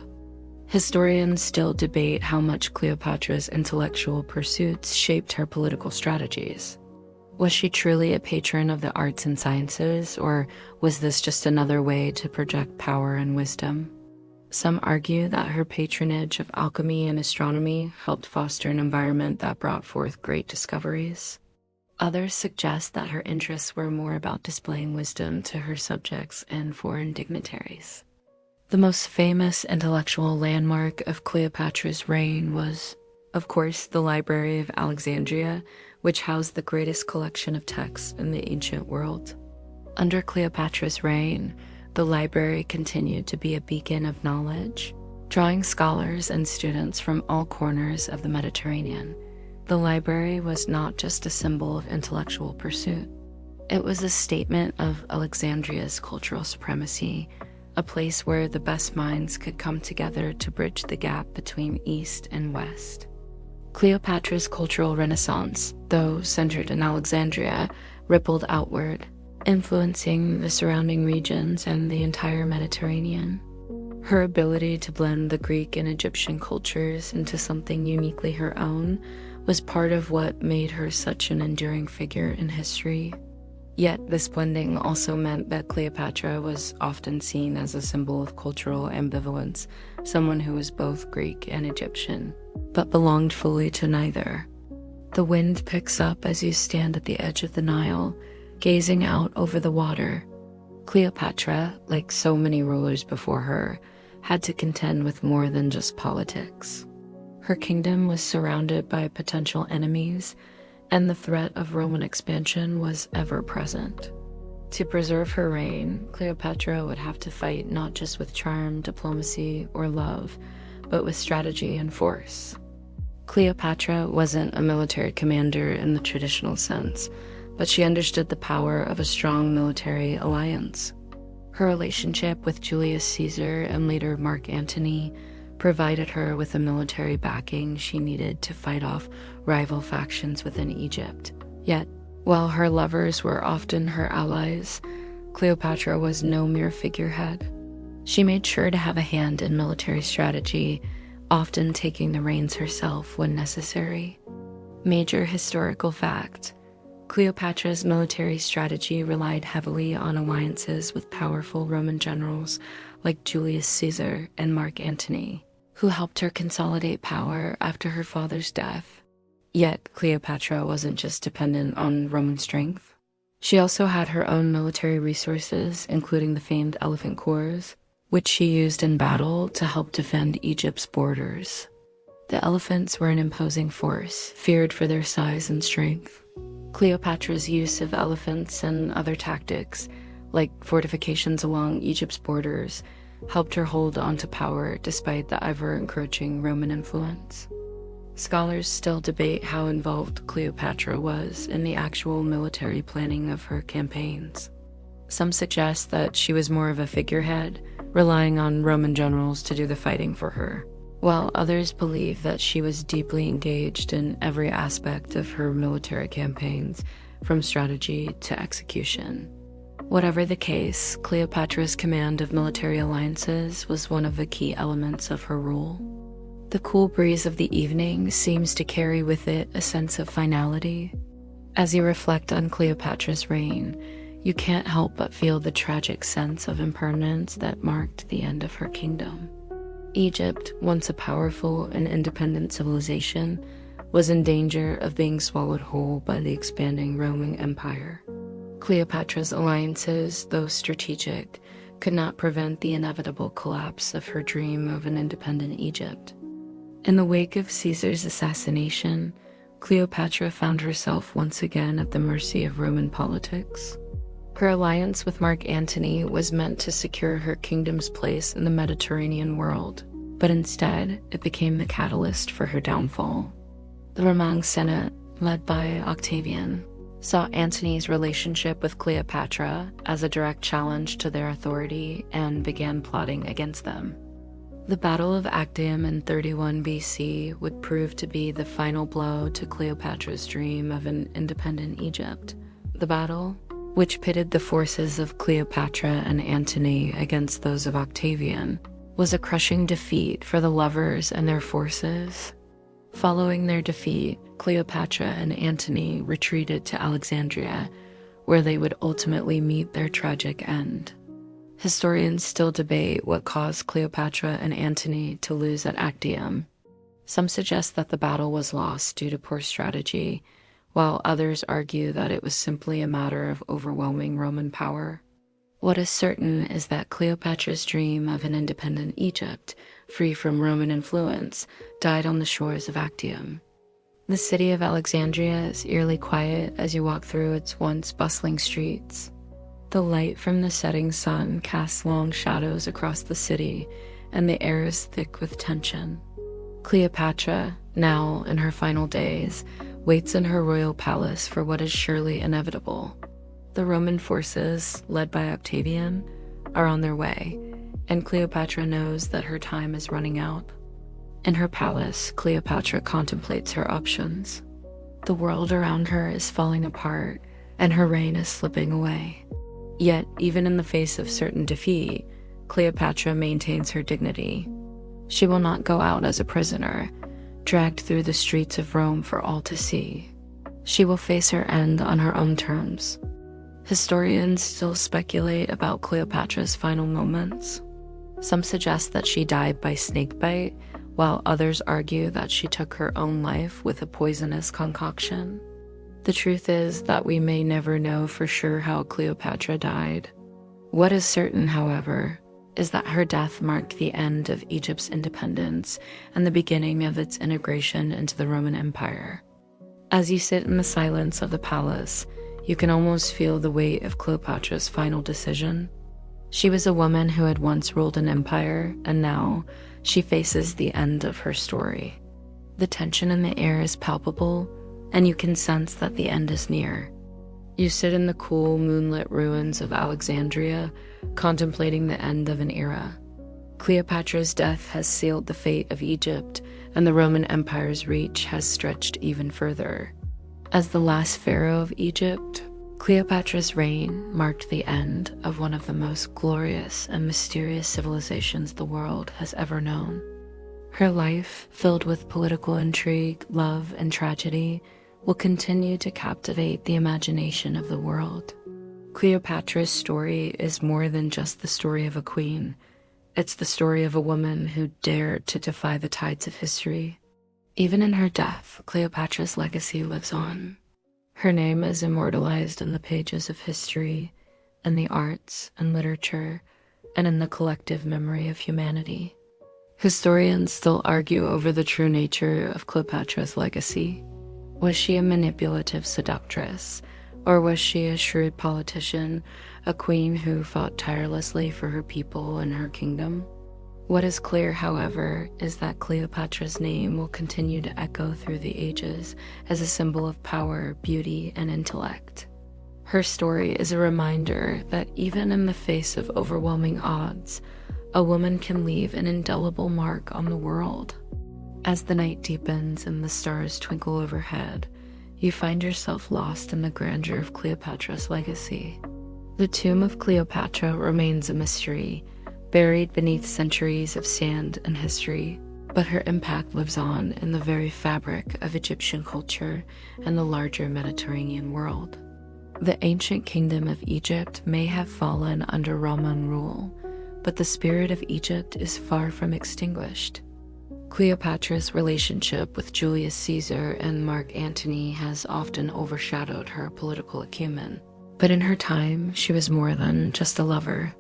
Historians still debate how much Cleopatra's intellectual pursuits shaped her political strategies. Was she truly a patron of the arts and sciences, or was this just another way to project power and wisdom? Some argue that her patronage of alchemy and astronomy helped foster an environment that brought forth great discoveries. Others suggest that her interests were more about displaying wisdom to her subjects and foreign dignitaries. The most famous intellectual landmark of Cleopatra's reign was, of course, the Library of Alexandria, which housed the greatest collection of texts in the ancient world. Under Cleopatra's reign, the library continued to be a beacon of knowledge, drawing scholars and students from all corners of the Mediterranean. The library was not just a symbol of intellectual pursuit. It was a statement of Alexandria's cultural supremacy, a place where the best minds could come together to bridge the gap between East and West. Cleopatra's cultural renaissance, though centered in Alexandria, rippled outward, influencing the surrounding regions and the entire Mediterranean. Her ability to blend the Greek and Egyptian cultures into something uniquely her own was part of what made her such an enduring figure in history. Yet this blending also meant that Cleopatra was often seen as a symbol of cultural ambivalence, someone who was both Greek and Egyptian, but belonged fully to neither. The wind picks up as you stand at the edge of the Nile, gazing out over the water. Cleopatra, like so many rulers before her, had to contend with more than just politics. Her kingdom was surrounded by potential enemies, and the threat of Roman expansion was ever present. To preserve her reign, Cleopatra would have to fight not just with charm, diplomacy, or love, but with strategy and force. Cleopatra wasn't a military commander in the traditional sense, but she understood the power of a strong military alliance. Her relationship with Julius Caesar and later Mark Antony provided her with the military backing she needed to fight off rival factions within Egypt. Yet, while her lovers were often her allies, Cleopatra was no mere figurehead. She made sure to have a hand in military strategy, often taking the reins herself when necessary. Major historical fact: Cleopatra's military strategy relied heavily on alliances with powerful Roman generals like Julius Caesar and Mark Antony, who helped her consolidate power after her father's death. Yet Cleopatra wasn't just dependent on Roman strength. She also had her own military resources, including the famed elephant corps, which she used in battle to help defend Egypt's borders. The elephants were an imposing force, feared for their size and strength. Cleopatra's use of elephants and other tactics, like fortifications along Egypt's borders, helped her hold onto power despite the ever-encroaching Roman influence. Scholars still debate how involved Cleopatra was in the actual military planning of her campaigns. Some suggest that she was more of a figurehead, relying on Roman generals to do the fighting for her, while others believe that she was deeply engaged in every aspect of her military campaigns, from strategy to execution. Whatever the case, Cleopatra's command of military alliances was one of the key elements of her rule. The cool breeze of the evening seems to carry with it a sense of finality. As you reflect on Cleopatra's reign, you can't help but feel the tragic sense of impermanence that marked the end of her kingdom. Egypt, once a powerful and independent civilization, was in danger of being swallowed whole by the expanding Roman Empire. Cleopatra's alliances, though strategic, could not prevent the inevitable collapse of her dream of an independent Egypt. In the wake of Caesar's assassination, Cleopatra found herself once again at the mercy of Roman politics. Her alliance with Mark Antony was meant to secure her kingdom's place in the Mediterranean world, but instead it became the catalyst for her downfall. The Roman Senate, led by Octavian, saw Antony's relationship with Cleopatra as a direct challenge to their authority and began plotting against them. The Battle of Actium in 31 BC would prove to be the final blow to Cleopatra's dream of an independent Egypt. The battle, which pitted the forces of Cleopatra and Antony against those of Octavian, was a crushing defeat for the lovers and their forces. Following their defeat, Cleopatra and Antony retreated to Alexandria, where they would ultimately meet their tragic end. Historians still debate what caused Cleopatra and Antony to lose at Actium. Some suggest that the battle was lost due to poor strategy, while others argue that it was simply a matter of overwhelming Roman power. What is certain is that Cleopatra's dream of an independent Egypt, free from Roman influence, died on the shores of Actium. The city of Alexandria is eerily quiet as you walk through its once bustling streets. The light from the setting sun casts long shadows across the city, and the air is thick with tension. Cleopatra, now in her final days, waits in her royal palace for what is surely inevitable. The Roman forces, led by Octavian, are on their way, and Cleopatra knows that her time is running out. In her palace, Cleopatra contemplates her options. The world around her is falling apart, and her reign is slipping away. Yet, even in the face of certain defeat, Cleopatra maintains her dignity. She will not go out as a prisoner, dragged through the streets of Rome for all to see. She will face her end on her own terms. Historians still speculate about Cleopatra's final moments. Some suggest that she died by snakebite, while others argue that she took her own life with a poisonous concoction. The truth is that we may never know for sure how Cleopatra died. What is certain, however, is that her death marked the end of Egypt's independence and the beginning of its integration into the Roman Empire. As you sit in the silence of the palace, you can almost feel the weight of Cleopatra's final decision. She was a woman who had once ruled an empire, and now she faces the end of her story. The tension in the air is palpable, and you can sense that the end is near. You sit in the cool, moonlit ruins of Alexandria, contemplating the end of an era. Cleopatra's death has sealed the fate of Egypt, and the Roman Empire's reach has stretched even further. As the last pharaoh of Egypt, Cleopatra's reign marked the end of one of the most glorious and mysterious civilizations the world has ever known. Her life, filled with political intrigue, love, and tragedy, will continue to captivate the imagination of the world. Cleopatra's story is more than just the story of a queen. It's the story of a woman who dared to defy the tides of history. Even in her death, Cleopatra's legacy lives on. Her name is immortalized in the pages of history, in the arts and literature, and in the collective memory of humanity. Historians still argue over the true nature of Cleopatra's legacy. Was she a manipulative seductress, or was she a shrewd politician, a queen who fought tirelessly for her people and her kingdom? What is clear, however, is that Cleopatra's name will continue to echo through the ages as a symbol of power, beauty, and intellect. Her story is a reminder that even in the face of overwhelming odds, a woman can leave an indelible mark on the world. As the night deepens and the stars twinkle overhead, you find yourself lost in the grandeur of Cleopatra's legacy. The tomb of Cleopatra remains a mystery, buried beneath centuries of sand and history, but her impact lives on in the very fabric of Egyptian culture and the larger Mediterranean world. The ancient kingdom of Egypt may have fallen under Roman rule, but the spirit of Egypt is far from extinguished. Cleopatra's relationship with Julius Caesar and Mark Antony has often overshadowed her political acumen, but in her time, she was more than just a lover.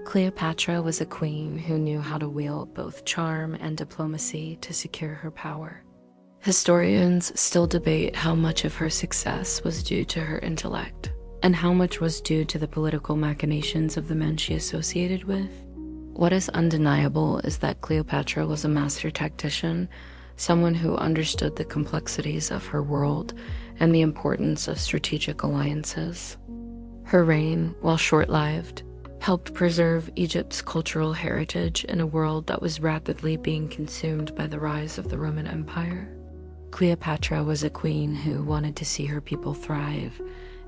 Cleopatra was a queen who knew how to wield both charm and diplomacy to secure her power. Historians still debate how much of her success was due to her intellect, and how much was due to the political machinations of the men she associated with. What is undeniable is that Cleopatra was a master tactician, someone who understood the complexities of her world and the importance of strategic alliances. Her reign, while short-lived, helped preserve Egypt's cultural heritage in a world that was rapidly being consumed by the rise of the Roman Empire. Cleopatra was a queen who wanted to see her people thrive,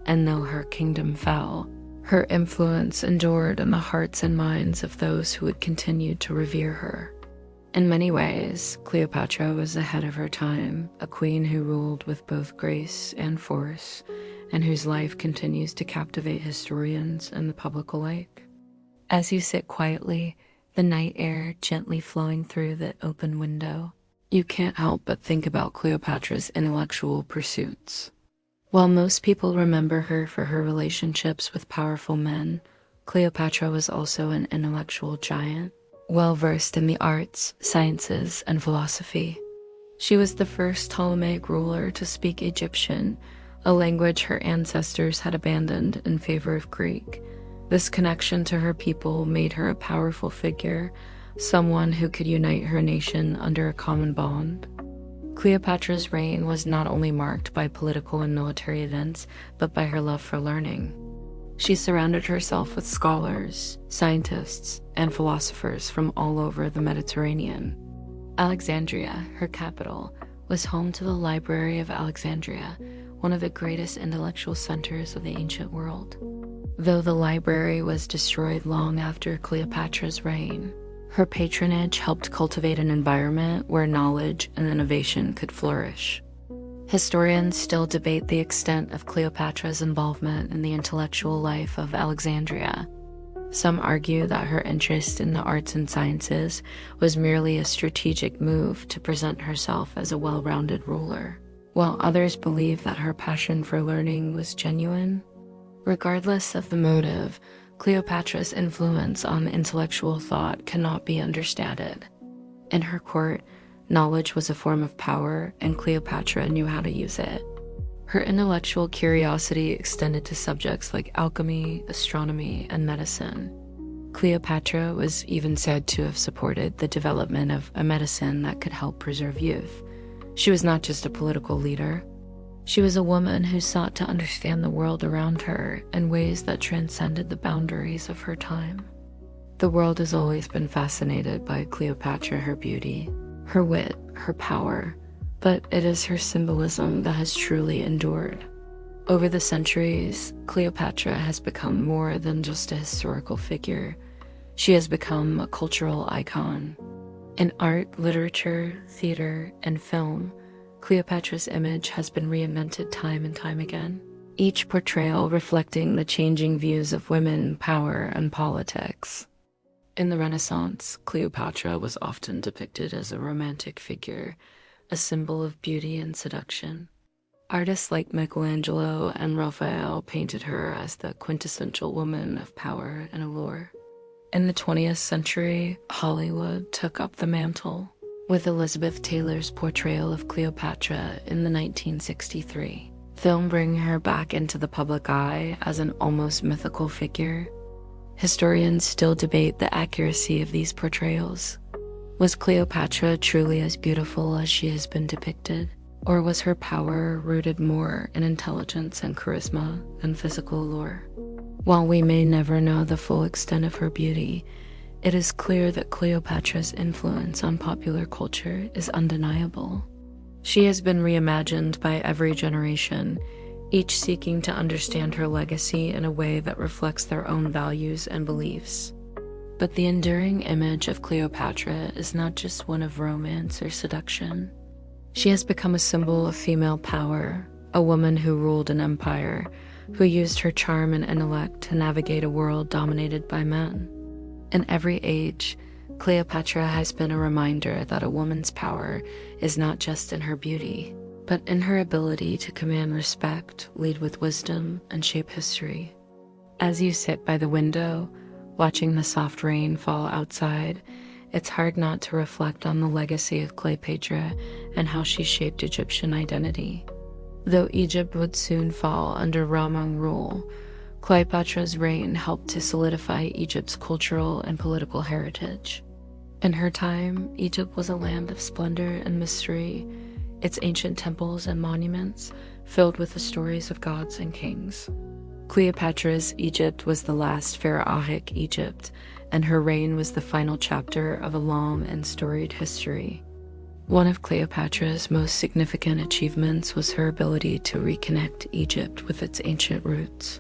and though her kingdom fell, her influence endured in the hearts and minds of those who would continue to revere her. In many ways, Cleopatra was ahead of her time, a queen who ruled with both grace and force, and whose life continues to captivate historians and the public alike. As you sit quietly, the night air gently flowing through the open window, you can't help but think about Cleopatra's intellectual pursuits. While most people remember her for her relationships with powerful men, Cleopatra was also an intellectual giant, well-versed in the arts, sciences, and philosophy. She was the first Ptolemaic ruler to speak Egyptian, a language her ancestors had abandoned in favor of Greek. This connection to her people made her a powerful figure, someone who could unite her nation under a common bond. Cleopatra's reign was not only marked by political and military events, but by her love for learning. She surrounded herself with scholars, scientists, and philosophers from all over the Mediterranean. Alexandria, her capital, was home to the Library of Alexandria, one of the greatest intellectual centers of the ancient world. Though the library was destroyed long after Cleopatra's reign, her patronage helped cultivate an environment where knowledge and innovation could flourish. Historians still debate the extent of Cleopatra's involvement in the intellectual life of Alexandria. Some argue that her interest in the arts and sciences was merely a strategic move to present herself as a well-rounded ruler, while others believe that her passion for learning was genuine. Regardless of the motive, Cleopatra's influence on intellectual thought cannot be understated. In her court, knowledge was a form of power, and Cleopatra knew how to use it. Her intellectual curiosity extended to subjects like alchemy, astronomy, and medicine. Cleopatra was even said to have supported the development of a medicine that could help preserve youth. She was not just a political leader. She was a woman who sought to understand the world around her in ways that transcended the boundaries of her time. The world has always been fascinated by Cleopatra, her beauty, her wit, her power, but it is her symbolism that has truly endured. Over the centuries, Cleopatra has become more than just a historical figure. She has become a cultural icon. In art, literature, theater, and film, Cleopatra's image has been reinvented time and time again, each portrayal reflecting the changing views of women, power, and politics. In the Renaissance, Cleopatra was often depicted as a romantic figure, a symbol of beauty and seduction. Artists like Michelangelo and Raphael painted her as the quintessential woman of power and allure. In the 20th century, Hollywood took up the mantle, with Elizabeth Taylor's portrayal of Cleopatra in the 1963 film bringing her back into the public eye as an almost mythical figure. Historians still debate the accuracy of these portrayals. Was Cleopatra truly as beautiful as she has been depicted? Or was her power rooted more in intelligence and charisma than physical allure? While we may never know the full extent of her beauty, it is clear that Cleopatra's influence on popular culture is undeniable. She has been reimagined by every generation, each seeking to understand her legacy in a way that reflects their own values and beliefs. But the enduring image of Cleopatra is not just one of romance or seduction. She has become a symbol of female power, a woman who ruled an empire, who used her charm and intellect to navigate a world dominated by men. In every age, Cleopatra has been a reminder that a woman's power is not just in her beauty, but in her ability to command respect, lead with wisdom, and shape history. As you sit by the window, watching the soft rain fall outside, it's hard not to reflect on the legacy of Cleopatra and how she shaped Egyptian identity. Though Egypt would soon fall under Roman rule, Cleopatra's reign helped to solidify Egypt's cultural and political heritage. In her time, Egypt was a land of splendor and mystery, its ancient temples and monuments filled with the stories of gods and kings. Cleopatra's Egypt was the last pharaohic Egypt, and her reign was the final chapter of a long and storied history. One of Cleopatra's most significant achievements was her ability to reconnect Egypt with its ancient roots.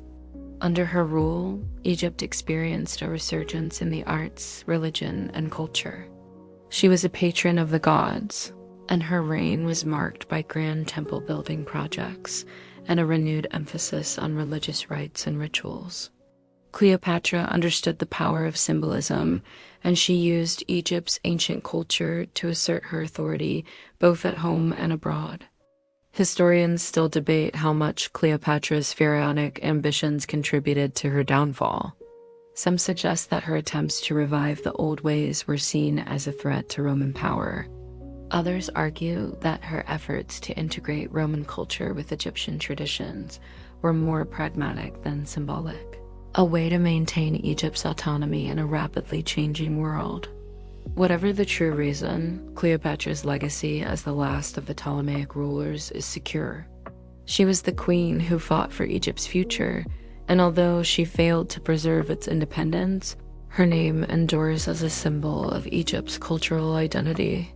Under her rule, Egypt experienced a resurgence in the arts, religion, and culture. She was a patron of the gods, and her reign was marked by grand temple-building projects and a renewed emphasis on religious rites and rituals. Cleopatra understood the power of symbolism, and she used Egypt's ancient culture to assert her authority both at home and abroad. Historians still debate how much Cleopatra's pharaonic ambitions contributed to her downfall. Some suggest that her attempts to revive the old ways were seen as a threat to Roman power. Others argue that her efforts to integrate Roman culture with Egyptian traditions were more pragmatic than symbolic, a way to maintain Egypt's autonomy in a rapidly changing world. Whatever the true reason, Cleopatra's legacy as the last of the Ptolemaic rulers is secure. She was the queen who fought for Egypt's future, and although she failed to preserve its independence, her name endures as a symbol of Egypt's cultural identity.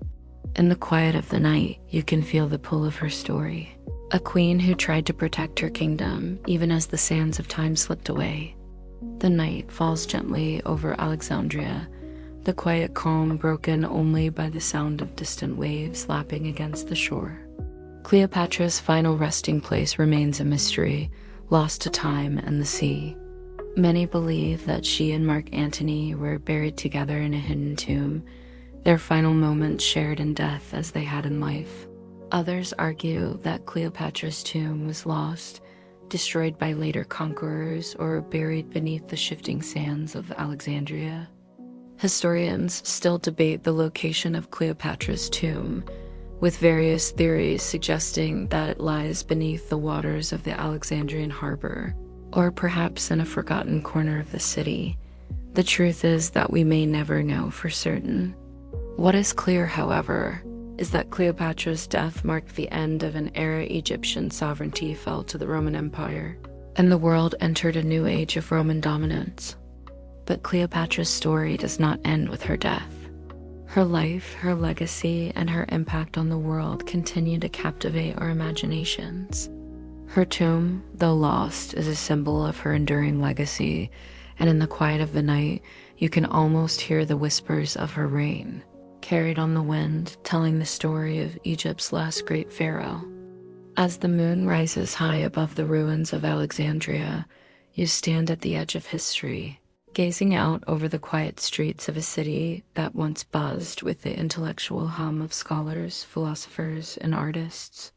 In the quiet of the night, you can feel the pull of her story. A queen who tried to protect her kingdom even as the sands of time slipped away. The night falls gently over Alexandria, the quiet calm broken only by the sound of distant waves lapping against the shore. Cleopatra's final resting place remains a mystery, lost to time and the sea. Many believe that she and Mark Antony were buried together in a hidden tomb, their final moments shared in death as they had in life. Others argue that Cleopatra's tomb was lost, destroyed by later conquerors, or buried beneath the shifting sands of Alexandria. Historians still debate the location of Cleopatra's tomb, with various theories suggesting that it lies beneath the waters of the Alexandrian harbor, or perhaps in a forgotten corner of the city. The truth is that we may never know for certain. What is clear, however, is that Cleopatra's death marked the end of an era Egyptian sovereignty fell to the Roman Empire, and the world entered a new age of Roman dominance. But Cleopatra's story does not end with her death. Her life, her legacy, and her impact on the world continue to captivate our imaginations. Her tomb, though lost, is a symbol of her enduring legacy, and in the quiet of the night, you can almost hear the whispers of her reign. carried on the wind, telling the story of Egypt's last great pharaoh. As the moon rises high above the ruins of Alexandria, you stand at the edge of history, gazing out over the quiet streets of a city that once buzzed with the intellectual hum of scholars, philosophers, and artists.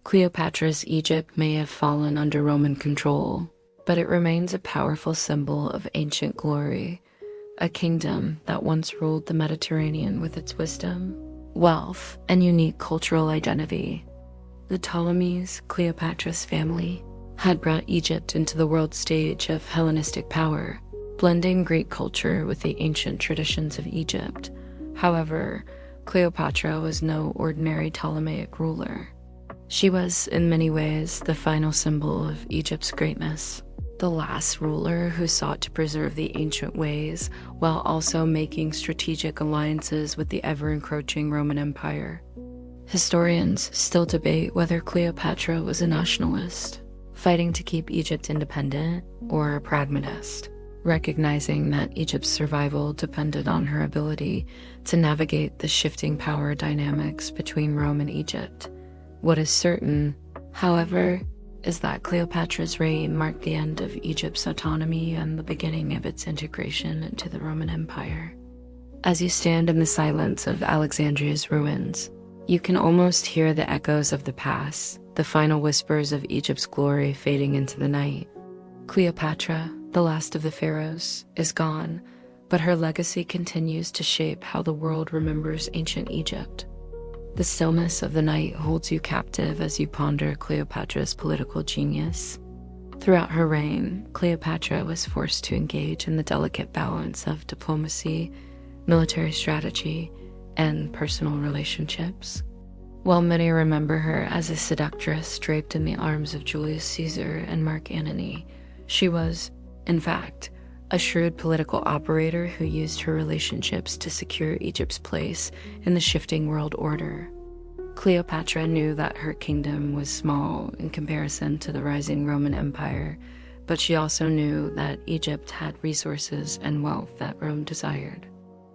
Cleopatra's Egypt may have fallen under Roman control, but it remains a powerful symbol of ancient glory, a kingdom that once ruled the Mediterranean with its wisdom, wealth, and unique cultural identity. The Ptolemies, Cleopatra's family, had brought Egypt into the world stage of Hellenistic power, blending Greek culture with the ancient traditions of Egypt. However, Cleopatra was no ordinary Ptolemaic ruler. She was, in many ways, the final symbol of Egypt's greatness, the last ruler who sought to preserve the ancient ways while also making strategic alliances with the ever-encroaching Roman Empire. Historians still debate whether Cleopatra was a nationalist, fighting to keep Egypt independent, or a pragmatist, recognizing that Egypt's survival depended on her ability to navigate the shifting power dynamics between Rome and Egypt. What is certain, however, is that Cleopatra's reign marked the end of Egypt's autonomy and the beginning of its integration into the Roman Empire. As you stand in the silence of Alexandria's ruins, you can almost hear the echoes of the past, the final whispers of Egypt's glory fading into the night. Cleopatra, the last of the pharaohs, is gone, but her legacy continues to shape how the world remembers ancient Egypt. The stillness of the night holds you captive as you ponder Cleopatra's political genius. Throughout her reign, Cleopatra was forced to engage in the delicate balance of diplomacy, military strategy, and personal relationships. While many remember her as a seductress draped in the arms of Julius Caesar and Mark Antony, she was, in fact, a shrewd political operator who used her relationships to secure Egypt's place in the shifting world order. Cleopatra knew that her kingdom was small in comparison to the rising Roman Empire, but she also knew that Egypt had resources and wealth that Rome desired.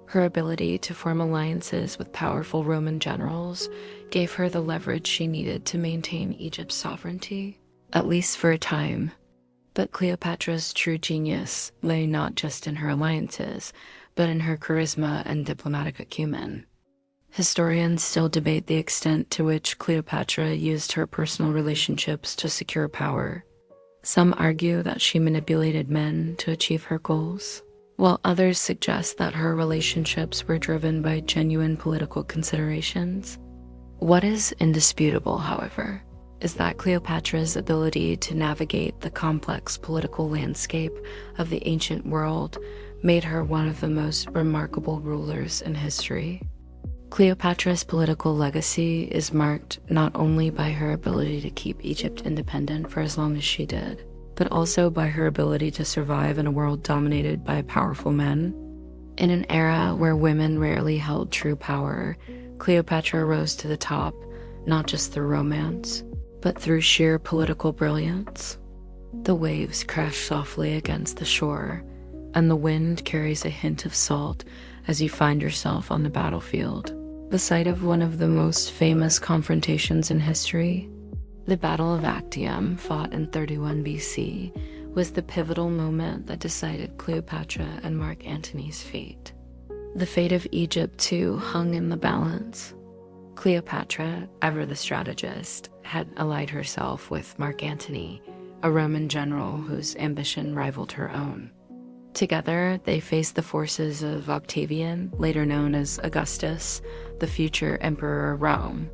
Her ability to form alliances with powerful Roman generals gave her the leverage she needed to maintain Egypt's sovereignty, at least for a time. But Cleopatra's true genius lay not just in her alliances, but in her charisma and diplomatic acumen. Historians still debate the extent to which Cleopatra used her personal relationships to secure power. Some argue that she manipulated men to achieve her goals, while others suggest that her relationships were driven by genuine political considerations. What is indisputable, however, is that Cleopatra's ability to navigate the complex political landscape of the ancient world made her one of the most remarkable rulers in history. Cleopatra's political legacy is marked not only by her ability to keep Egypt independent for as long as she did, but also by her ability to survive in a world dominated by powerful men. In an era where women rarely held true power, Cleopatra rose to the top, not just through romance, but through sheer political brilliance. The waves crash softly against the shore, and the wind carries a hint of salt as you find yourself on the battlefield, the site of one of the most famous confrontations in history. The Battle of Actium, fought in 31 BC, was the pivotal moment that decided Cleopatra and Mark Antony's fate. The fate of Egypt, too, hung in the balance. Cleopatra, ever the strategist, had allied herself with Mark Antony, a Roman general whose ambition rivaled her own. Together, they faced the forces of Octavian, later known as Augustus, the future emperor of Rome.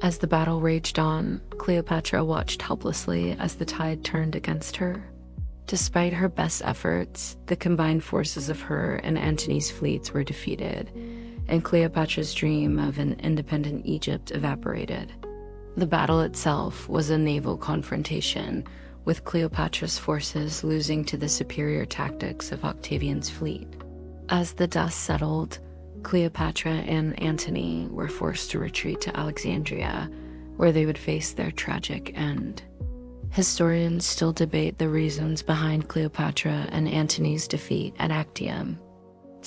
As the battle raged on, Cleopatra watched helplessly as the tide turned against her. Despite her best efforts, the combined forces of her and Antony's fleets were defeated, and Cleopatra's dream of an independent Egypt evaporated. The battle itself was a naval confrontation, with Cleopatra's forces losing to the superior tactics of Octavian's fleet. As the dust settled, Cleopatra and Antony were forced to retreat to Alexandria, where they would face their tragic end. Historians still debate the reasons behind Cleopatra and Antony's defeat at Actium.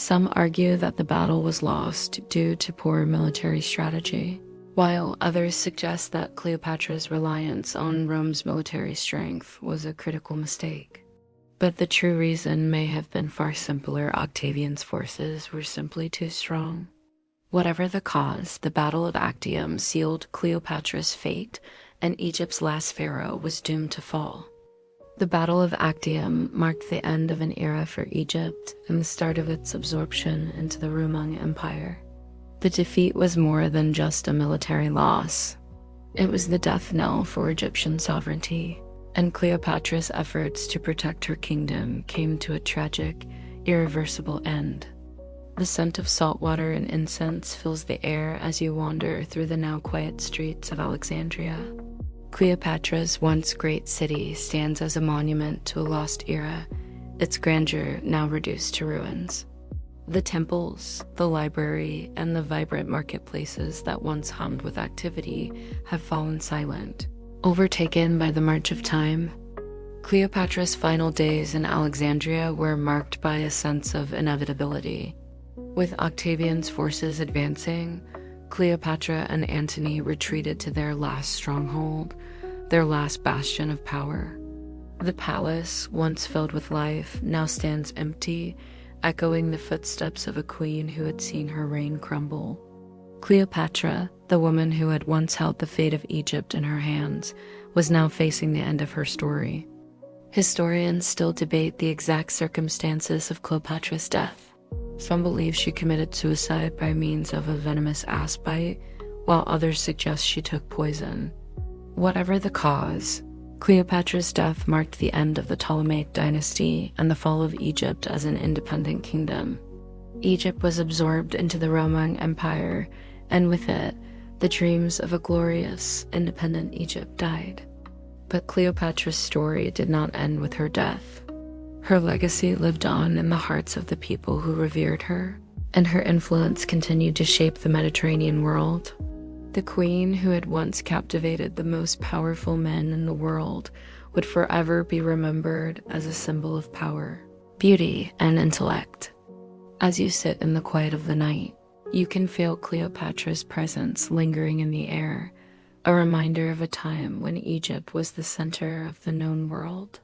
Some argue that the battle was lost due to poor military strategy, while others suggest that Cleopatra's reliance on Rome's military strength was a critical mistake. But the true reason may have been far simpler. Octavian's forces were simply too strong. Whatever the cause, the Battle of Actium sealed Cleopatra's fate, and Egypt's last pharaoh was doomed to fall. The Battle of Actium marked the end of an era for Egypt and the start of its absorption into the Roman Empire. The defeat was more than just a military loss. It was the death knell for Egyptian sovereignty, and Cleopatra's efforts to protect her kingdom came to a tragic, irreversible end. The scent of salt water and incense fills the air as you wander through the now quiet streets of Alexandria. Cleopatra's once great city stands as a monument to a lost era, its grandeur now reduced to ruins. The temples, the library, and the vibrant marketplaces that once hummed with activity have fallen silent, overtaken by the march of time. Cleopatra's final days in Alexandria were marked by a sense of inevitability. With Octavian's forces advancing, Cleopatra and Antony retreated to their last stronghold, their last bastion of power. The palace, once filled with life, now stands empty, echoing the footsteps of a queen who had seen her reign crumble. Cleopatra, the woman who had once held the fate of Egypt in her hands, was now facing the end of her story. Historians still debate the exact circumstances of Cleopatra's death. Some believe she committed suicide by means of a venomous asp bite, while others suggest she took poison. Whatever the cause, Cleopatra's death marked the end of the Ptolemaic dynasty and the fall of Egypt as an independent kingdom. Egypt was absorbed into the Roman Empire, and with it, the dreams of a glorious, independent Egypt died. But Cleopatra's story did not end with her death. Her legacy lived on in the hearts of the people who revered her, and her influence continued to shape the Mediterranean world. The queen who had once captivated the most powerful men in the world would forever be remembered as a symbol of power, beauty, and intellect. As you sit in the quiet of the night, you can feel Cleopatra's presence lingering in the air, a reminder of a time when Egypt was the center of the known world.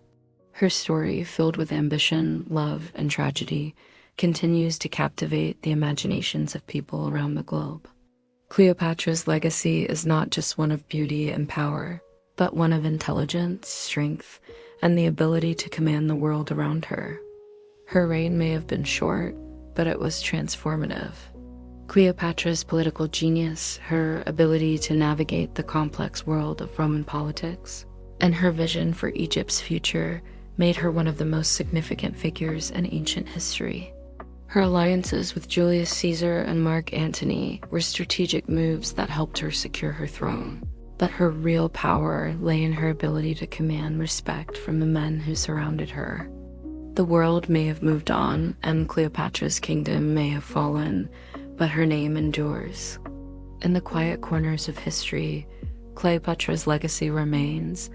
Her story, filled with ambition, love, and tragedy, continues to captivate the imaginations of people around the globe. Cleopatra's legacy is not just one of beauty and power, but one of intelligence, strength, and the ability to command the world around her. Her reign may have been short, but it was transformative. Cleopatra's political genius, her ability to navigate the complex world of Roman politics, and her vision for Egypt's future made her one of the most significant figures in ancient history. Her alliances with Julius Caesar and Mark Antony were strategic moves that helped her secure her throne, but her real power lay in her ability to command respect from the men who surrounded her. The world may have moved on, and Cleopatra's kingdom may have fallen, but her name endures. In the quiet corners of history, Cleopatra's legacy remains,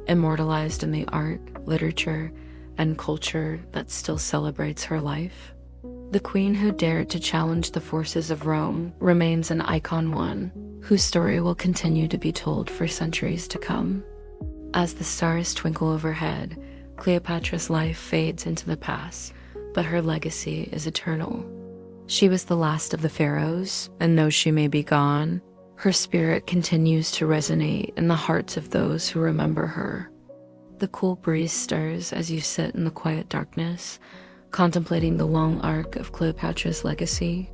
immortalized in the art, literature, and culture that still celebrates her life. The queen who dared to challenge the forces of Rome remains an icon, one whose story will continue to be told for centuries to come. As the stars twinkle overhead, Cleopatra's life fades into the past, but her legacy is eternal. She was the last of the pharaohs, and though she may be gone, her spirit continues to resonate in the hearts of those who remember her. The cool breeze stirs as you sit in the quiet darkness, contemplating the long arc of Cleopatra's legacy.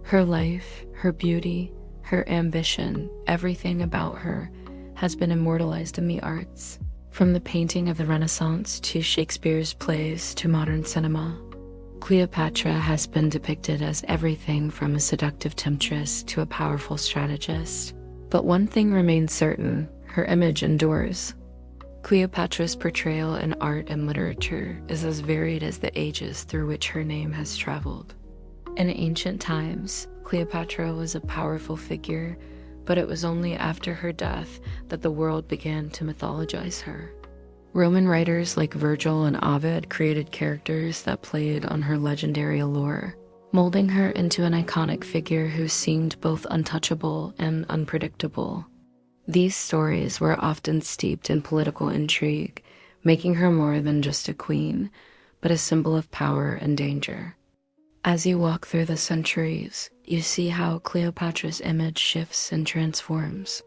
Her life, her beauty, her ambition, everything about her has been immortalized in the arts, from the painting of the Renaissance to Shakespeare's plays to modern cinema. Cleopatra has been depicted as everything from a seductive temptress to a powerful strategist. But one thing remains certain: her image endures. Cleopatra's portrayal in art and literature is as varied as the ages through which her name has traveled. In ancient times, Cleopatra was a powerful figure, but it was only after her death that the world began to mythologize her. Roman writers like Virgil and Ovid created characters that played on her legendary allure. molding her into an iconic figure who seemed both untouchable and unpredictable. These stories were often steeped in political intrigue, making her more than just a queen, but a symbol of power and danger. As you walk through the centuries, you see how Cleopatra's image shifts and transforms.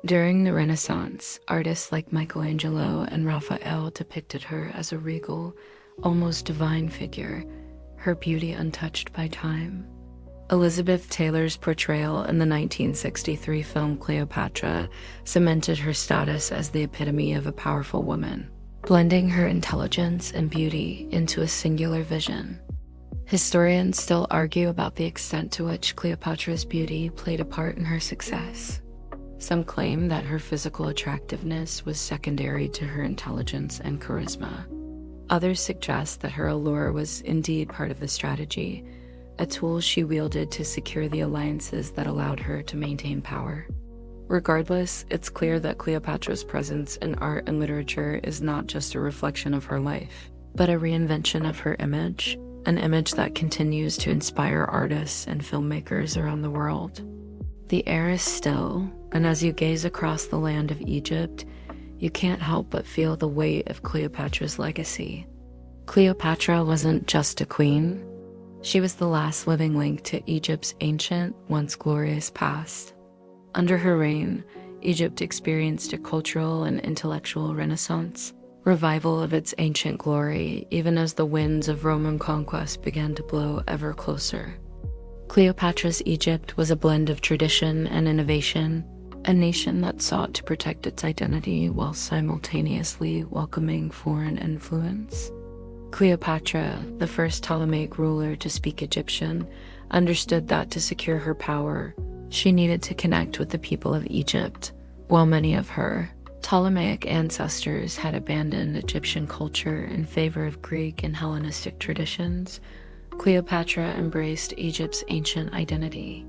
During the Renaissance, artists like Michelangelo and Raphael depicted her as a regal, almost divine figure, her beauty untouched by time. Elizabeth Taylor's portrayal in the 1963 film Cleopatra cemented her status as the epitome of a powerful woman, blending her intelligence and beauty into a singular vision. Historians still argue about the extent to which Cleopatra's beauty played a part in her success. Some claim that her physical attractiveness was secondary to her intelligence and charisma. Others suggest that her allure was indeed part of the strategy, a tool she wielded to secure the alliances that allowed her to maintain power. Regardless, it's clear that Cleopatra's presence in art and literature is not just a reflection of her life, but a reinvention of her image, an image that continues to inspire artists and filmmakers around the world. The air is still, and as you gaze across the land of Egypt, you can't help but feel the weight of Cleopatra's legacy. Cleopatra wasn't just a queen. She was the last living link to Egypt's ancient, once glorious past. Under her reign, Egypt experienced a cultural and intellectual renaissance, revival of its ancient glory, even as the winds of Roman conquest began to blow ever closer. Cleopatra's Egypt was a blend of tradition and innovation, a nation that sought to protect its identity while simultaneously welcoming foreign influence. Cleopatra, the first Ptolemaic ruler to speak Egyptian, understood that to secure her power, she needed to connect with the people of Egypt. While many of her Ptolemaic ancestors had abandoned Egyptian culture in favor of Greek and Hellenistic traditions, Cleopatra embraced Egypt's ancient identity.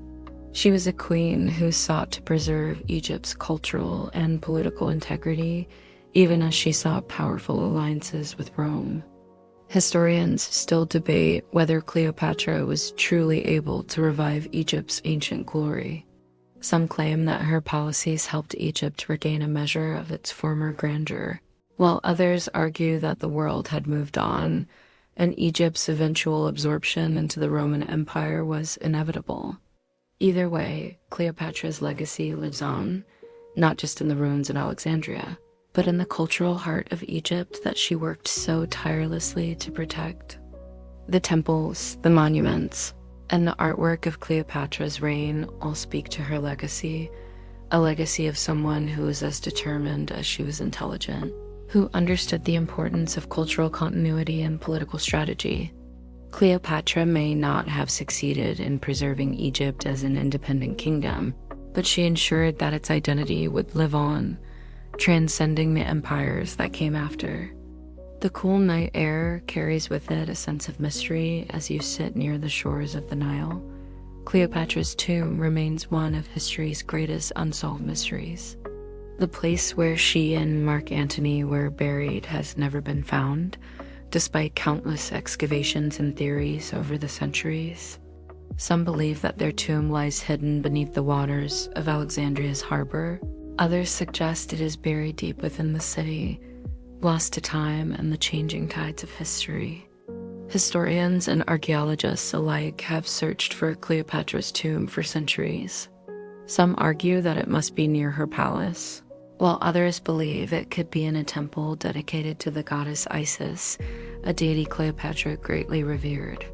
She was a queen who sought to preserve Egypt's cultural and political integrity, even as she sought powerful alliances with Rome. Historians still debate whether Cleopatra was truly able to revive Egypt's ancient glory. Some claim that her policies helped Egypt regain a measure of its former grandeur, while others argue that the world had moved on, and Egypt's eventual absorption into the Roman Empire was inevitable. Either way, Cleopatra's legacy lives on, not just in the ruins in Alexandria, but in the cultural heart of Egypt that she worked so tirelessly to protect. The temples, the monuments, and the artwork of Cleopatra's reign all speak to her legacy, a legacy of someone who was as determined as she was intelligent, who understood the importance of cultural continuity and political strategy. Cleopatra may not have succeeded in preserving Egypt as an independent kingdom, but she ensured that its identity would live on, transcending the empires that came after. The cool night air carries with it a sense of mystery as you sit near the shores of the Nile. Cleopatra's tomb remains one of history's greatest unsolved mysteries. The place where she and Mark Antony were buried has never been found, despite countless excavations and theories over the centuries. Some believe that their tomb lies hidden beneath the waters of Alexandria's harbor. Others suggest it is buried deep within the city, lost to time and the changing tides of history. Historians and archaeologists alike have searched for Cleopatra's tomb for centuries. Some argue that it must be near her palace, while others believe it could be in a temple dedicated to the goddess Isis, a deity Cleopatra greatly revered.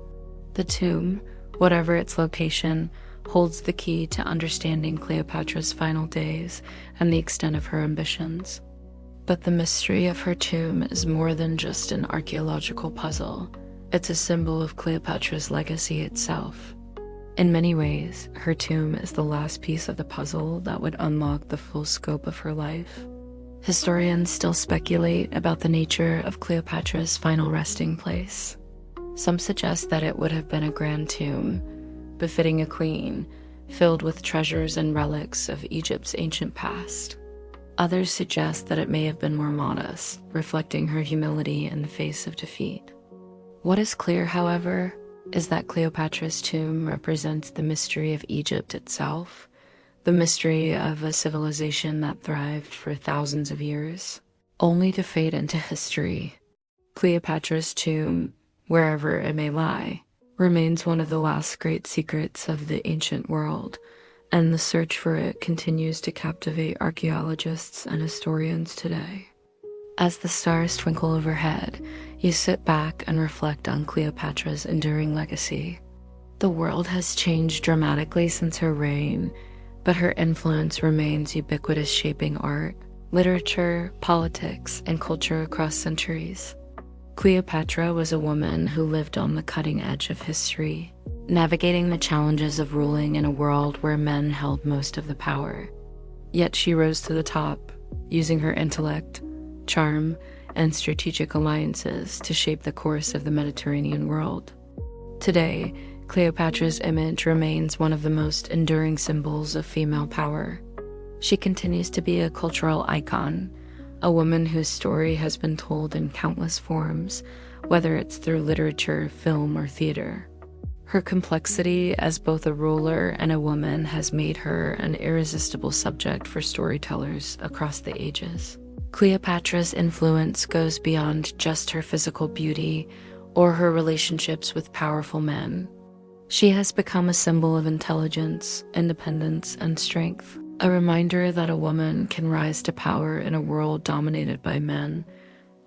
The tomb, whatever its location, holds the key to understanding Cleopatra's final days and the extent of her ambitions. But the mystery of her tomb is more than just an archaeological puzzle. It's a symbol of Cleopatra's legacy itself. In many ways, her tomb is the last piece of the puzzle that would unlock the full scope of her life. Historians still speculate about the nature of Cleopatra's final resting place. Some suggest that it would have been a grand tomb, befitting a queen, filled with treasures and relics of Egypt's ancient past. Others suggest that it may have been more modest, reflecting her humility in the face of defeat. What is clear, however, is that Cleopatra's tomb represents the mystery of Egypt itself, the mystery of a civilization that thrived for thousands of years, only to fade into history. Cleopatra's tomb, wherever it may lie, remains one of the last great secrets of the ancient world, and the search for it continues to captivate archaeologists and historians today. As the stars twinkle overhead, you sit back and reflect on Cleopatra's enduring legacy. The world has changed dramatically since her reign, but her influence remains ubiquitous, shaping art, literature, politics, and culture across centuries. Cleopatra was a woman who lived on the cutting edge of history, navigating the challenges of ruling in a world where men held most of the power. Yet she rose to the top, using her intellect, charm, and strategic alliances to shape the course of the Mediterranean world. Today, Cleopatra's image remains one of the most enduring symbols of female power. She continues to be a cultural icon, a woman whose story has been told in countless forms, whether it's through literature, film, or theater. Her complexity as both a ruler and a woman has made her an irresistible subject for storytellers across the ages. Cleopatra's influence goes beyond just her physical beauty or her relationships with powerful men. She has become a symbol of intelligence, independence, and strength, a reminder that a woman can rise to power in a world dominated by men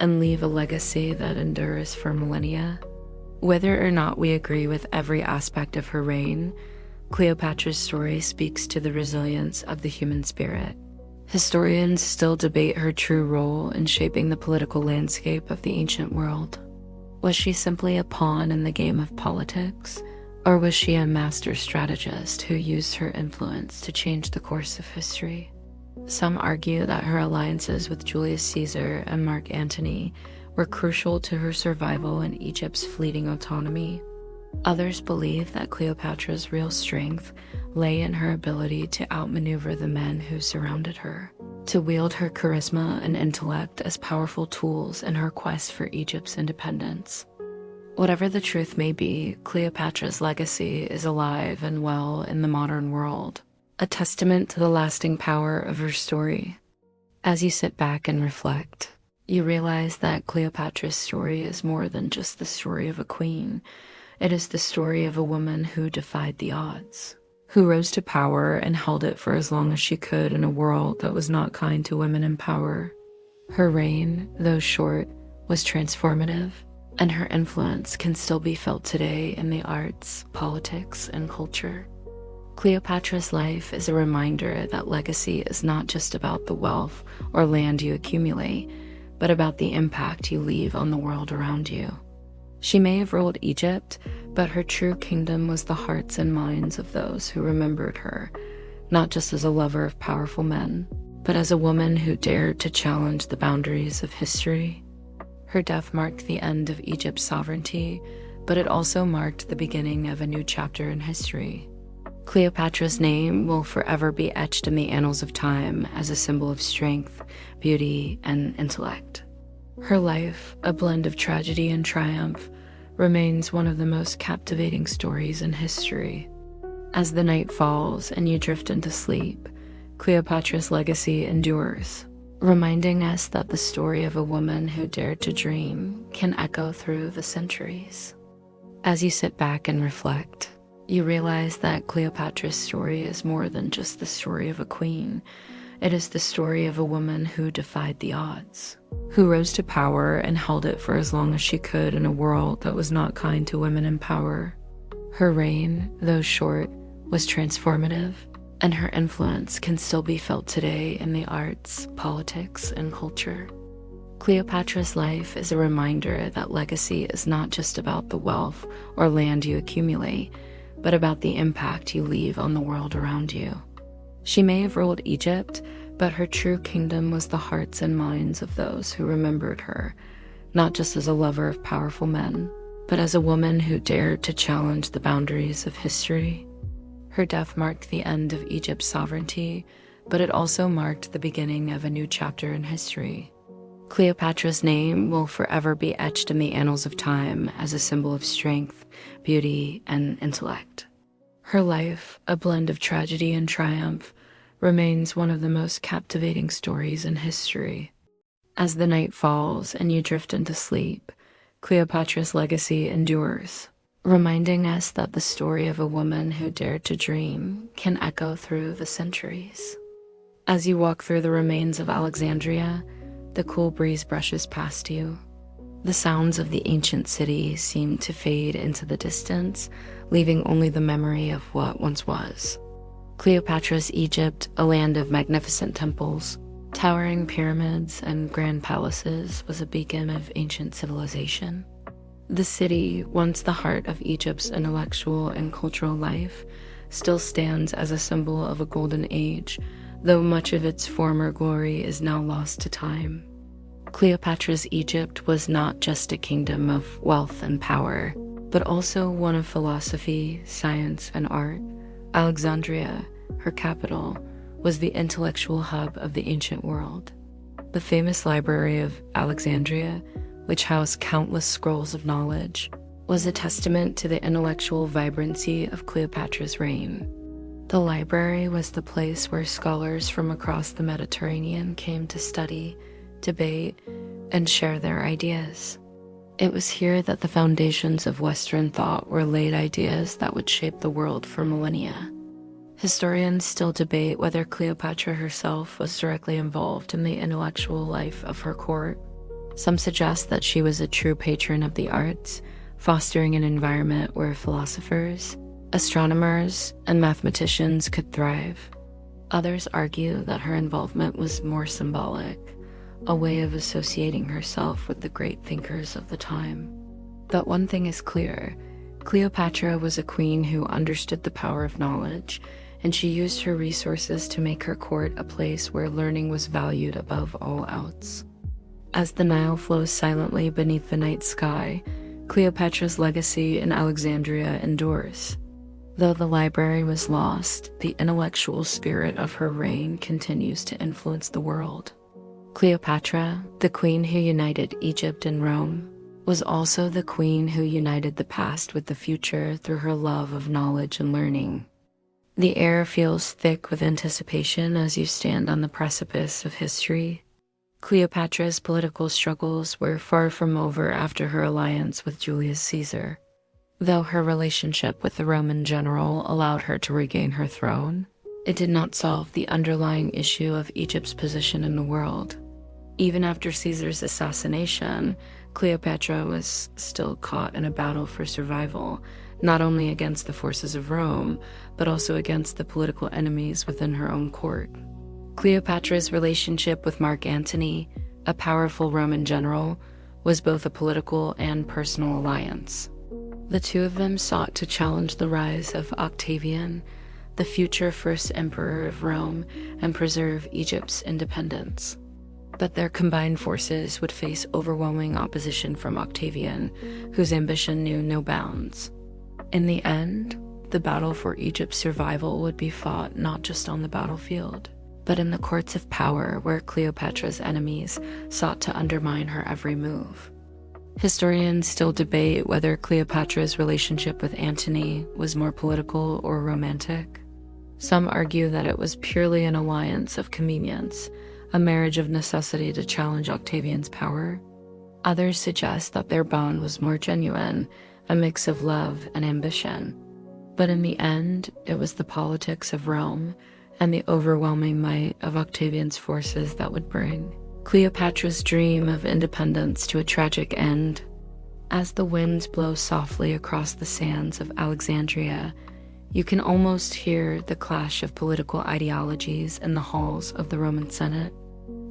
and leave a legacy that endures for millennia. Whether or not we agree with every aspect of her reign, Cleopatra's story speaks to the resilience of the human spirit. Historians still debate her true role in shaping the political landscape of the ancient world. Was she simply a pawn in the game of politics, or was she a master strategist who used her influence to change the course of history? Some argue that her alliances with Julius Caesar and Mark Antony were crucial to her survival in Egypt's fleeting autonomy. Others believe that Cleopatra's real strength lay in her ability to outmaneuver the men who surrounded her, to wield her charisma and intellect as powerful tools in her quest for Egypt's independence. Whatever the truth may be, Cleopatra's legacy is alive and well in the modern world, a testament to the lasting power of her story. As you sit back and reflect, you realize that Cleopatra's story is more than just the story of a queen. It is the story of a woman who defied the odds, who rose to power and held it for as long as she could in a world that was not kind to women in power. Her reign, though short, was transformative, and her influence can still be felt today in the arts, politics, and culture. Cleopatra's life is a reminder that legacy is not just about the wealth or land you accumulate, but about the impact you leave on the world around you. She may have ruled Egypt, but her true kingdom was the hearts and minds of those who remembered her, not just as a lover of powerful men, but as a woman who dared to challenge the boundaries of history. Her death marked the end of Egypt's sovereignty, but it also marked the beginning of a new chapter in history. Cleopatra's name will forever be etched in the annals of time as a symbol of strength, beauty, and intellect. Her life, a blend of tragedy and triumph, remains one of the most captivating stories in history. As the night falls and you drift into sleep, Cleopatra's legacy endures, reminding us that the story of a woman who dared to dream can echo through the centuries. As you sit back and reflect, you realize that Cleopatra's story is more than just the story of a queen. It is the story of a woman who defied the odds, who rose to power and held it for as long as she could in a world that was not kind to women in power. Her reign, though short, was transformative, and her influence can still be felt today in the arts, politics, and culture. Cleopatra's life is a reminder that legacy is not just about the wealth or land you accumulate, but about the impact you leave on the world around you. She may have ruled Egypt, but her true kingdom was the hearts and minds of those who remembered her, not just as a lover of powerful men, but as a woman who dared to challenge the boundaries of history. Her death marked the end of Egypt's sovereignty, but it also marked the beginning of a new chapter in history. Cleopatra's name will forever be etched in the annals of time as a symbol of strength, beauty, and intellect. Her life, a blend of tragedy and triumph, remains one of the most captivating stories in history. As the night falls and you drift into sleep, Cleopatra's legacy endures, reminding us that the story of a woman who dared to dream can echo through the centuries. As you walk through the remains of Alexandria, the cool breeze brushes past you. The sounds of the ancient city seem to fade into the distance, leaving only the memory of what once was. Cleopatra's Egypt, a land of magnificent temples, towering pyramids, and grand palaces, was a beacon of ancient civilization. The city, once the heart of Egypt's intellectual and cultural life, still stands as a symbol of a golden age, though much of its former glory is now lost to time. Cleopatra's Egypt was not just a kingdom of wealth and power, but also one of philosophy, science, and art. Alexandria, her capital, was the intellectual hub of the ancient world. The famous Library of Alexandria, which housed countless scrolls of knowledge, was a testament to the intellectual vibrancy of Cleopatra's reign. The library was the place where scholars from across the Mediterranean came to study, debate, and share their ideas. It was here that the foundations of Western thought were laid, ideas that would shape the world for millennia. Historians still debate whether Cleopatra herself was directly involved in the intellectual life of her court. Some suggest that she was a true patron of the arts, fostering an environment where philosophers, astronomers, and mathematicians could thrive. Others argue that her involvement was more symbolic, a way of associating herself with the great thinkers of the time. But one thing is clear: Cleopatra was a queen who understood the power of knowledge, and she used her resources to make her court a place where learning was valued above all else. As the Nile flows silently beneath the night sky, Cleopatra's legacy in Alexandria endures. Though the library was lost, the intellectual spirit of her reign continues to influence the world. Cleopatra, the queen who united Egypt and Rome, was also the queen who united the past with the future through her love of knowledge and learning. The air feels thick with anticipation as you stand on the precipice of history. Cleopatra's political struggles were far from over after her alliance with Julius Caesar. Though her relationship with the Roman general allowed her to regain her throne, it did not solve the underlying issue of Egypt's position in the world. Even after Caesar's assassination, Cleopatra was still caught in a battle for survival, not only against the forces of Rome, but also against the political enemies within her own court. Cleopatra's relationship with Mark Antony, a powerful Roman general, was both a political and personal alliance. The two of them sought to challenge the rise of Octavian, the future first emperor of Rome, and preserve Egypt's independence. But their combined forces would face overwhelming opposition from Octavian, whose ambition knew no bounds. In the end, the battle for Egypt's survival would be fought not just on the battlefield, but in the courts of power where Cleopatra's enemies sought to undermine her every move. Historians still debate whether Cleopatra's relationship with Antony was more political or romantic. Some argue that it was purely an alliance of convenience, a marriage of necessity to challenge Octavian's power. Others suggest that their bond was more genuine, a mix of love and ambition. But in the end, it was the politics of Rome and the overwhelming might of Octavian's forces that would bring Cleopatra's dream of independence to a tragic end. As the winds blow softly across the sands of Alexandria, you can almost hear the clash of political ideologies in the halls of the Roman Senate.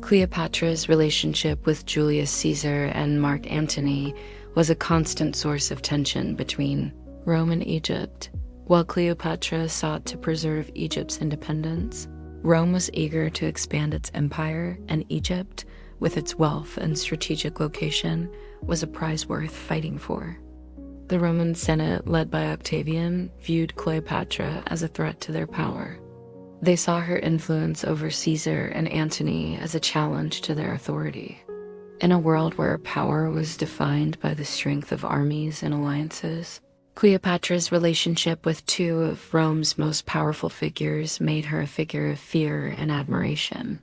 Cleopatra's relationship with Julius Caesar and Mark Antony was a constant source of tension between Rome and Egypt. While Cleopatra sought to preserve Egypt's independence, Rome was eager to expand its empire, and Egypt, with its wealth and strategic location, was a prize worth fighting for. The Roman Senate, led by Octavian, viewed Cleopatra as a threat to their power. They saw her influence over Caesar and Antony as a challenge to their authority. In a world where power was defined by the strength of armies and alliances, Cleopatra's relationship with two of Rome's most powerful figures made her a figure of fear and admiration.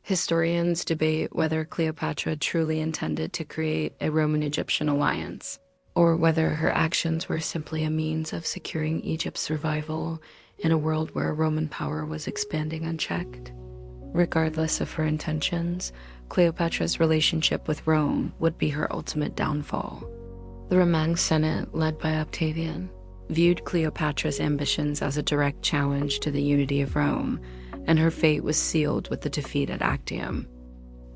Historians debate whether Cleopatra truly intended to create a Roman-Egyptian alliance, or whether her actions were simply a means of securing Egypt's survival in a world where Roman power was expanding unchecked. Regardless of her intentions, Cleopatra's relationship with Rome would be her ultimate downfall. The Roman Senate, led by Octavian, viewed Cleopatra's ambitions as a direct challenge to the unity of Rome, and her fate was sealed with the defeat at Actium.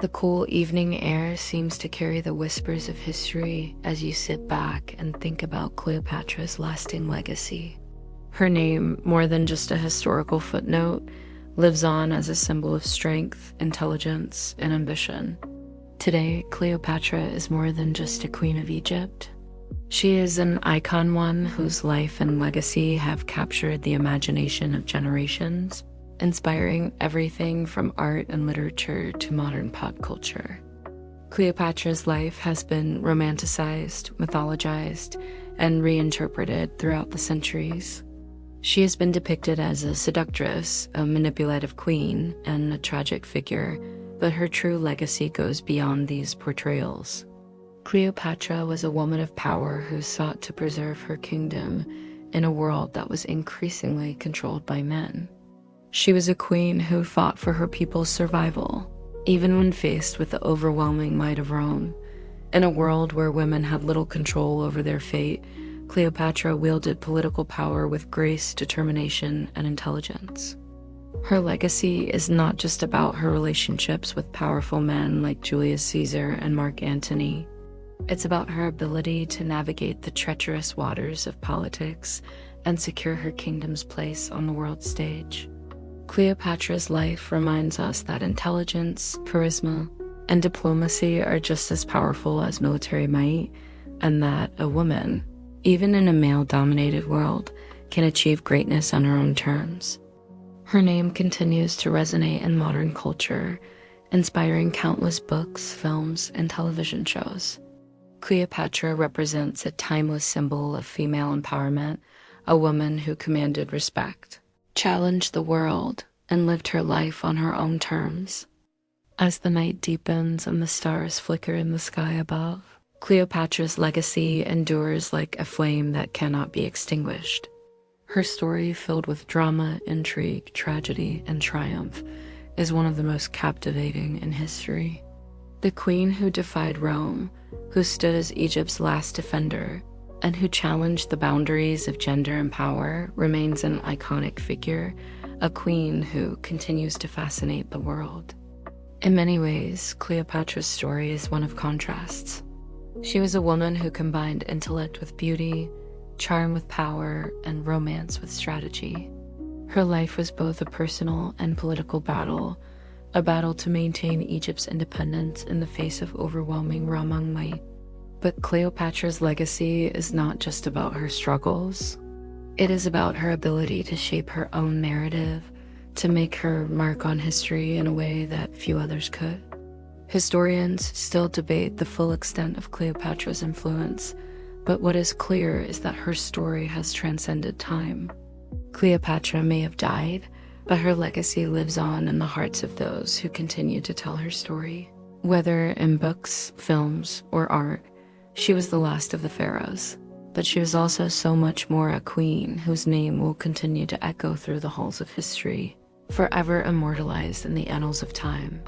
The cool evening air seems to carry the whispers of history as you sit back and think about Cleopatra's lasting legacy. Her name, more than just a historical footnote, lives on as a symbol of strength, intelligence, and ambition. Today, Cleopatra is more than just a queen of Egypt. She is an icon, one whose life and legacy have captured the imagination of generations, inspiring everything from art and literature to modern pop culture. Cleopatra's life has been romanticized, mythologized, and reinterpreted throughout the centuries. She has been depicted as a seductress, a manipulative queen, and a tragic figure, but her true legacy goes beyond these portrayals. Cleopatra was a woman of power who sought to preserve her kingdom in a world that was increasingly controlled by men. She was a queen who fought for her people's survival, even when faced with the overwhelming might of Rome. In a world where women had little control over their fate, Cleopatra wielded political power with grace, determination, and intelligence. Her legacy is not just about her relationships with powerful men like Julius Caesar and Mark Antony. It's about her ability to navigate the treacherous waters of politics and secure her kingdom's place on the world stage. Cleopatra's life reminds us that intelligence, charisma, and diplomacy are just as powerful as military might, and that a woman, even in a male-dominated world, can achieve greatness on her own terms. Her name continues to resonate in modern culture, inspiring countless books, films, and television shows. Cleopatra represents a timeless symbol of female empowerment, a woman who commanded respect, challenged the world, and lived her life on her own terms. As the night deepens and the stars flicker in the sky above, Cleopatra's legacy endures like a flame that cannot be extinguished. Her story, filled with drama, intrigue, tragedy, and triumph, is one of the most captivating in history. The queen who defied Rome, who stood as Egypt's last defender, and who challenged the boundaries of gender and power, remains an iconic figure, a queen who continues to fascinate the world. In many ways, Cleopatra's story is one of contrasts. She was a woman who combined intellect with beauty, charm with power, and romance with strategy. Her life was both a personal and political battle, a battle to maintain Egypt's independence in the face of overwhelming Roman might. But Cleopatra's legacy is not just about her struggles. It is about her ability to shape her own narrative, to make her mark on history in a way that few others could. Historians still debate the full extent of Cleopatra's influence, but what is clear is that her story has transcended time. Cleopatra may have died, but her legacy lives on in the hearts of those who continue to tell her story. Whether in books, films, or art, she was the last of the pharaohs, but she was also so much more a queen whose name will continue to echo through the halls of history, forever immortalized in the annals of time.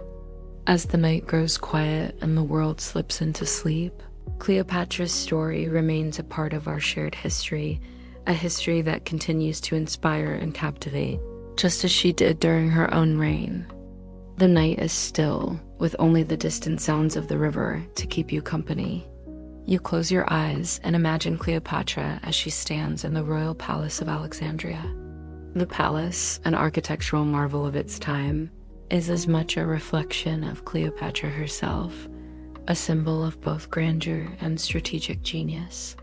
As the night grows quiet and the world slips into sleep, Cleopatra's story remains a part of our shared history, a history that continues to inspire and captivate, just as she did during her own reign. The night is still, with only the distant sounds of the river to keep you company. You close your eyes and imagine Cleopatra as she stands in the royal palace of Alexandria. The palace, an architectural marvel of its time, is as much a reflection of Cleopatra herself, a symbol of both grandeur and strategic genius.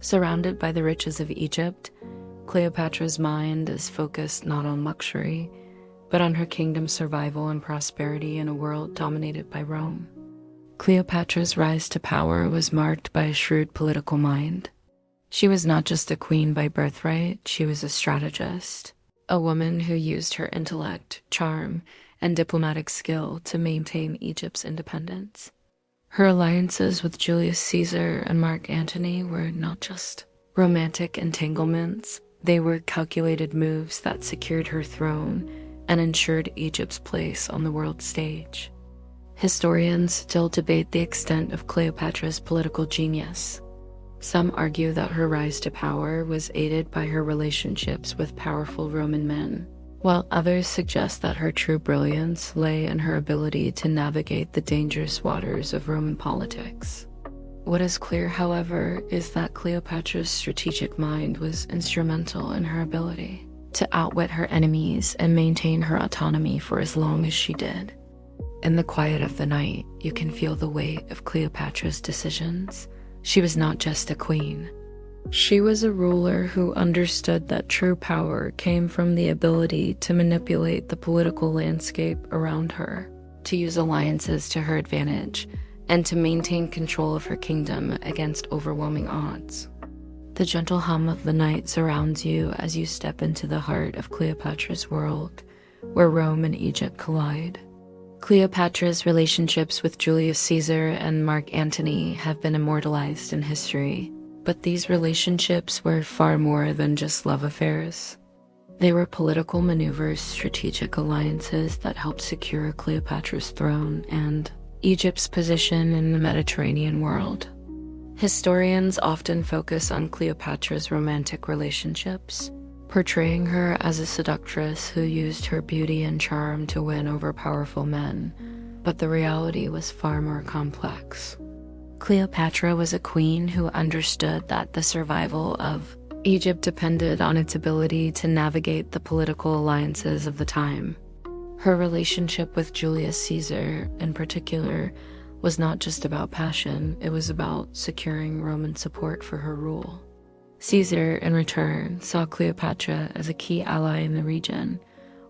Surrounded by the riches of Egypt, Cleopatra's mind is focused not on luxury, but on her kingdom's survival and prosperity in a world dominated by Rome. Cleopatra's rise to power was marked by a shrewd political mind. She was not just a queen by birthright, she was a strategist, a woman who used her intellect, charm, and diplomatic skill to maintain Egypt's independence. Her alliances with Julius Caesar and Mark Antony were not just romantic entanglements, they were calculated moves that secured her throne and ensured Egypt's place on the world stage. Historians still debate the extent of Cleopatra's political genius. Some argue that her rise to power was aided by her relationships with powerful Roman men, while others suggest that her true brilliance lay in her ability to navigate the dangerous waters of Roman politics. What is clear, however, is that Cleopatra's strategic mind was instrumental in her ability to outwit her enemies and maintain her autonomy for as long as she did. In the quiet of the night, you can feel the weight of Cleopatra's decisions. She was not just a queen. She was a ruler who understood that true power came from the ability to manipulate the political landscape around her, to use alliances to her advantage, and to maintain control of her kingdom against overwhelming odds. The gentle hum of the night surrounds you as you step into the heart of Cleopatra's world, where Rome and Egypt collide. Cleopatra's relationships with Julius Caesar and Mark Antony have been immortalized in history, but these relationships were far more than just love affairs. They were political maneuvers, strategic alliances that helped secure Cleopatra's throne and Egypt's position in the Mediterranean world. Historians often focus on Cleopatra's romantic relationships, portraying her as a seductress who used her beauty and charm to win over powerful men, but the reality was far more complex. Cleopatra was a queen who understood that the survival of Egypt depended on its ability to navigate the political alliances of the time. Her relationship with Julius Caesar, in particular, was not just about passion, it was about securing Roman support for her rule. Caesar, in return, saw Cleopatra as a key ally in the region,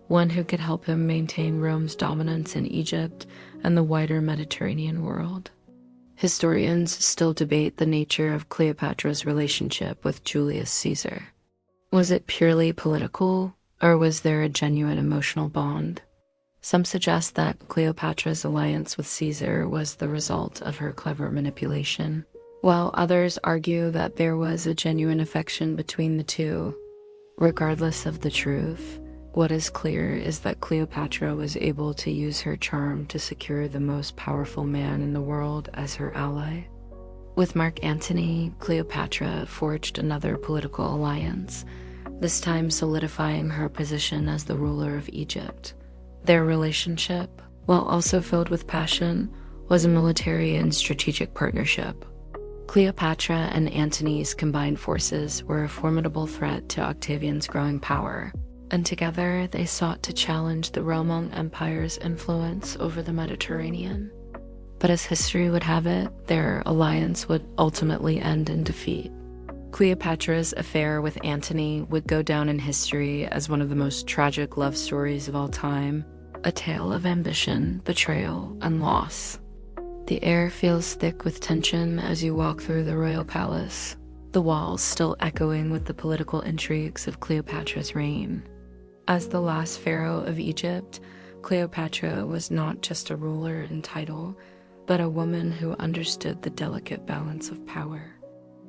one who could help him maintain Rome's dominance in Egypt and the wider Mediterranean world. Historians still debate the nature of Cleopatra's relationship with Julius Caesar. Was it purely political, or was there a genuine emotional bond? Some suggest that Cleopatra's alliance with Caesar was the result of her clever manipulation, while others argue that there was a genuine affection between the two. Regardless of the truth, what is clear is that Cleopatra was able to use her charm to secure the most powerful man in the world as her ally. With Mark Antony, Cleopatra forged another political alliance, this time solidifying her position as the ruler of Egypt. Their relationship, while also filled with passion, was a military and strategic partnership. Cleopatra and Antony's combined forces were a formidable threat to Octavian's growing power, and together they sought to challenge the Roman Empire's influence over the Mediterranean. But as history would have it, their alliance would ultimately end in defeat. Cleopatra's affair with Antony would go down in history as one of the most tragic love stories of all time, a tale of ambition, betrayal, and loss. The air feels thick with tension as you walk through the royal palace, the walls still echoing with the political intrigues of Cleopatra's reign. As the last pharaoh of Egypt, Cleopatra was not just a ruler in title, but a woman who understood the delicate balance of power.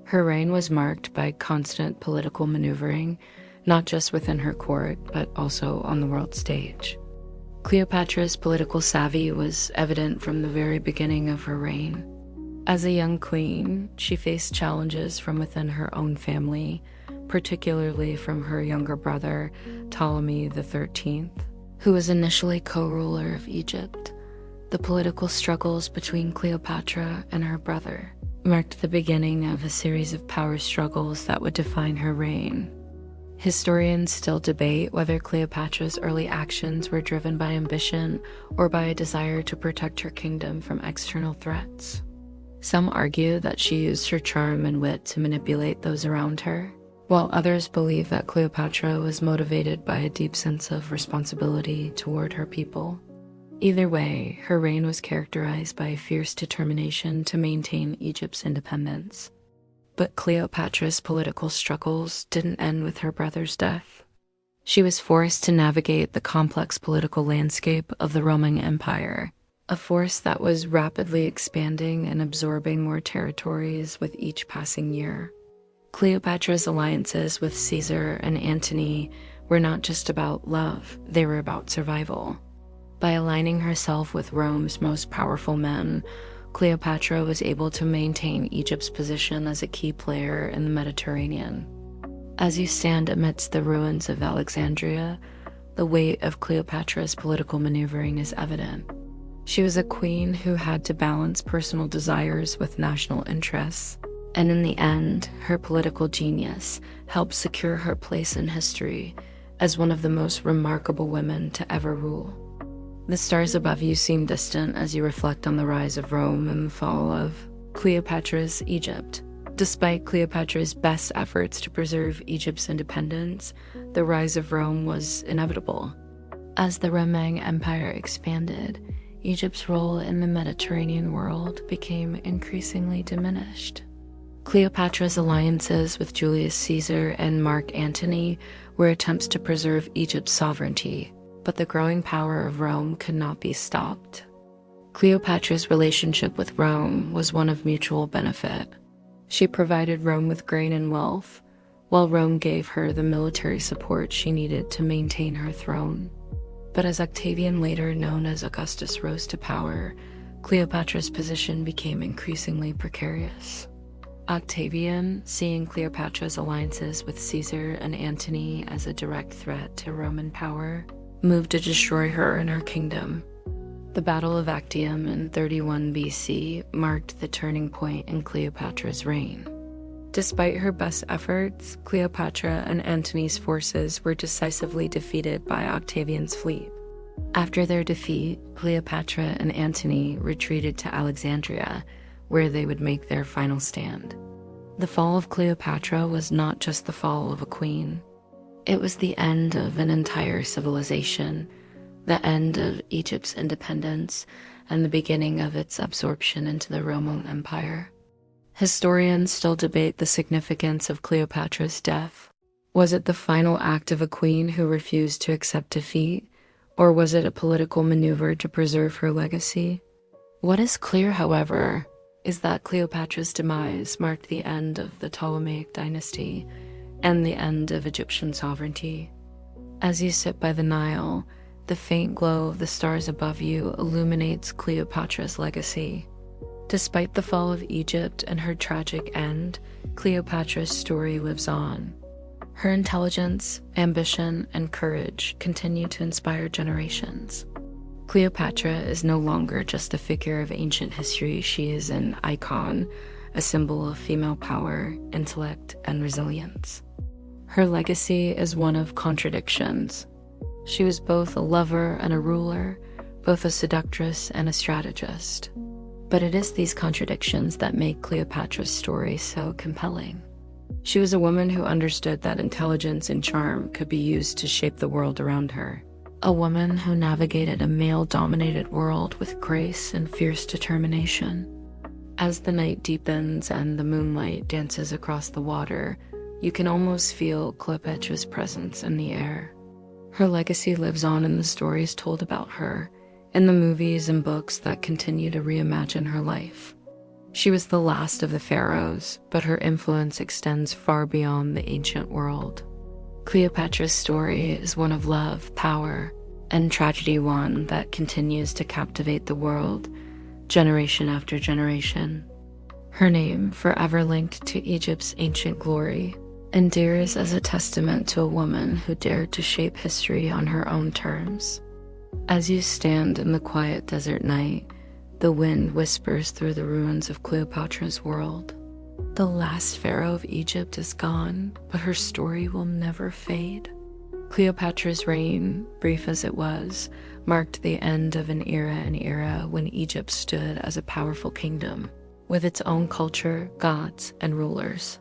Her reign was marked by constant political maneuvering, not just within her court, but also on the world stage. Cleopatra's political savvy was evident from the very beginning of her reign. As a young queen, she faced challenges from within her own family, particularly from her younger brother, Ptolemy XIII, who was initially co-ruler of Egypt. The political struggles between Cleopatra and her brother marked the beginning of a series of power struggles that would define her reign. Historians still debate whether Cleopatra's early actions were driven by ambition or by a desire to protect her kingdom from external threats. Some argue that she used her charm and wit to manipulate those around her, while others believe that Cleopatra was motivated by a deep sense of responsibility toward her people. Either way, her reign was characterized by a fierce determination to maintain Egypt's independence. But Cleopatra's political struggles didn't end with her brother's death. She was forced to navigate the complex political landscape of the Roman Empire, a force that was rapidly expanding and absorbing more territories with each passing year. Cleopatra's alliances with Caesar and Antony were not just about love, they were about survival. By aligning herself with Rome's most powerful men, Cleopatra was able to maintain Egypt's position as a key player in the Mediterranean. As you stand amidst the ruins of Alexandria, the weight of Cleopatra's political maneuvering is evident. She was a queen who had to balance personal desires with national interests, and in the end, her political genius helped secure her place in history as one of the most remarkable women to ever rule. The stars above you seem distant as you reflect on the rise of Rome and the fall of Cleopatra's Egypt. Despite Cleopatra's best efforts to preserve Egypt's independence, the rise of Rome was inevitable. As the Roman Empire expanded, Egypt's role in the Mediterranean world became increasingly diminished. Cleopatra's alliances with Julius Caesar and Mark Antony were attempts to preserve Egypt's sovereignty, but the growing power of Rome could not be stopped. Cleopatra's relationship with Rome was one of mutual benefit. She provided Rome with grain and wealth, while Rome gave her the military support she needed to maintain her throne. But as Octavian, later known as Augustus, rose to power, Cleopatra's position became increasingly precarious. Octavian, seeing Cleopatra's alliances with Caesar and Antony as a direct threat to Roman power, moved to destroy her and her kingdom. The Battle of Actium in 31 BC marked the turning point in Cleopatra's reign. Despite her best efforts, Cleopatra and Antony's forces were decisively defeated by Octavian's fleet. After their defeat, Cleopatra and Antony retreated to Alexandria, where they would make their final stand. The fall of Cleopatra was not just the fall of a queen. It was the end of an entire civilization, the end of Egypt's independence, and the beginning of its absorption into the Roman Empire. Historians still debate the significance of Cleopatra's death. Was it the final act of a queen who refused to accept defeat, or was it a political maneuver to preserve her legacy? What is clear, however, is that Cleopatra's demise marked the end of the Ptolemaic dynasty and the end of Egyptian sovereignty. As you sit by the Nile, the faint glow of the stars above you illuminates Cleopatra's legacy. Despite the fall of Egypt and her tragic end, Cleopatra's story lives on. Her intelligence, ambition, and courage continue to inspire generations. Cleopatra is no longer just a figure of ancient history. She is an icon, a symbol of female power, intellect, and resilience. Her legacy is one of contradictions. She was both a lover and a ruler, both a seductress and a strategist. But it is these contradictions that make Cleopatra's story so compelling. She was a woman who understood that intelligence and charm could be used to shape the world around her. A woman who navigated a male-dominated world with grace and fierce determination. As the night deepens and the moonlight dances across the water, you can almost feel Cleopatra's presence in the air. Her legacy lives on in the stories told about her, in the movies and books that continue to reimagine her life. She was the last of the pharaohs, but her influence extends far beyond the ancient world. Cleopatra's story is one of love, power, and tragedy, one that continues to captivate the world, generation after generation. Her name, forever linked to Egypt's ancient glory, endures as a testament to a woman who dared to shape history on her own terms. As you stand in the quiet desert night, the wind whispers through the ruins of Cleopatra's world. The last pharaoh of Egypt is gone, but her story will never fade. Cleopatra's reign, brief as it was, marked the end of an era when Egypt stood as a powerful kingdom, with its own culture, gods, and rulers.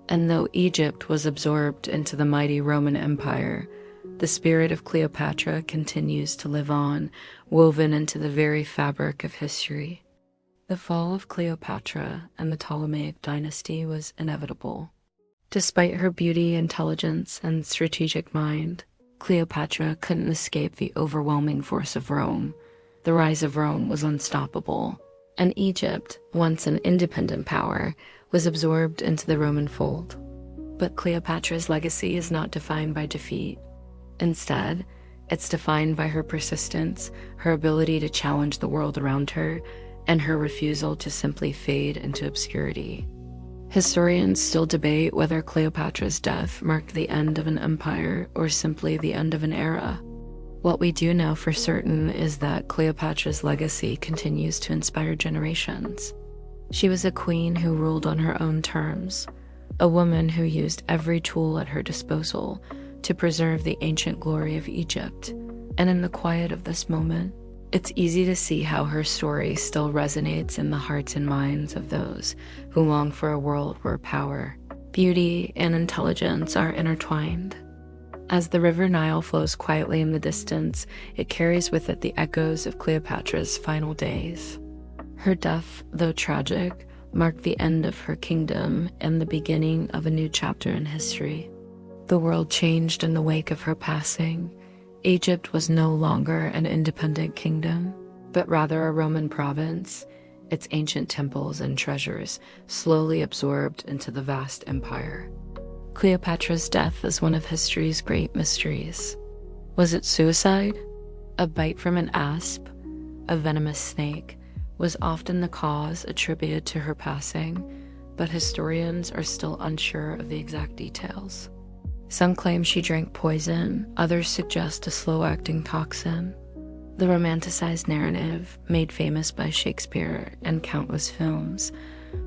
And though Egypt was absorbed into the mighty Roman Empire, The spirit of Cleopatra continues to live on, woven into the very fabric of history. The fall of Cleopatra and the Ptolemaic dynasty was inevitable. Despite her beauty, intelligence, and strategic mind, Cleopatra couldn't escape the overwhelming force of Rome. The rise of Rome was unstoppable, and Egypt, once an independent power, was absorbed into the Roman fold. But Cleopatra's legacy is not defined by defeat. Instead, it's defined by her persistence, her ability to challenge the world around her, and her refusal to simply fade into obscurity. Historians still debate whether Cleopatra's death marked the end of an empire or simply the end of an era. What we do know for certain is that Cleopatra's legacy continues to inspire generations. She was a queen who ruled on her own terms, a woman who used every tool at her disposal to preserve the ancient glory of Egypt. And in the quiet of this moment, it's easy to see how her story still resonates in the hearts and minds of those who long for a world where power, beauty, and intelligence are intertwined. As the river Nile flows quietly in the distance, it carries with it the echoes of Cleopatra's final days. Her death, though tragic, marked the end of her kingdom and the beginning of a new chapter in history. The world changed in the wake of her passing. Egypt was no longer an independent kingdom, but rather a Roman province, its ancient temples and treasures slowly absorbed into the vast empire. Cleopatra's death is one of history's great mysteries. Was it suicide? A bite from an asp, a venomous snake, was often the cause attributed to her passing, but historians are still unsure of the exact details. Some claim she drank poison, others suggest a slow-acting toxin. The romanticized narrative, made famous by Shakespeare and countless films,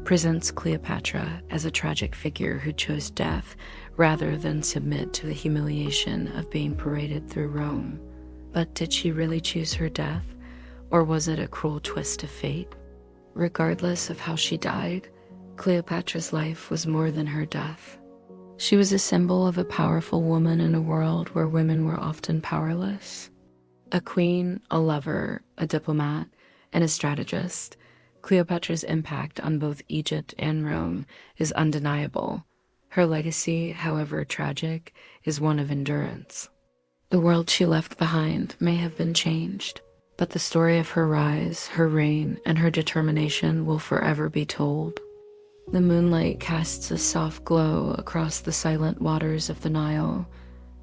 presents Cleopatra as a tragic figure who chose death rather than submit to the humiliation of being paraded through Rome. But did she really choose her death, or was it a cruel twist of fate? Regardless of how she died, Cleopatra's life was more than her death. She was a symbol of a powerful woman in a world where women were often powerless. A queen, a lover, a diplomat, and a strategist, Cleopatra's impact on both Egypt and Rome is undeniable. Her legacy, however tragic, is one of endurance. The world she left behind may have been changed, but the story of her rise, her reign, and her determination will forever be told. The moonlight casts a soft glow across the silent waters of the Nile,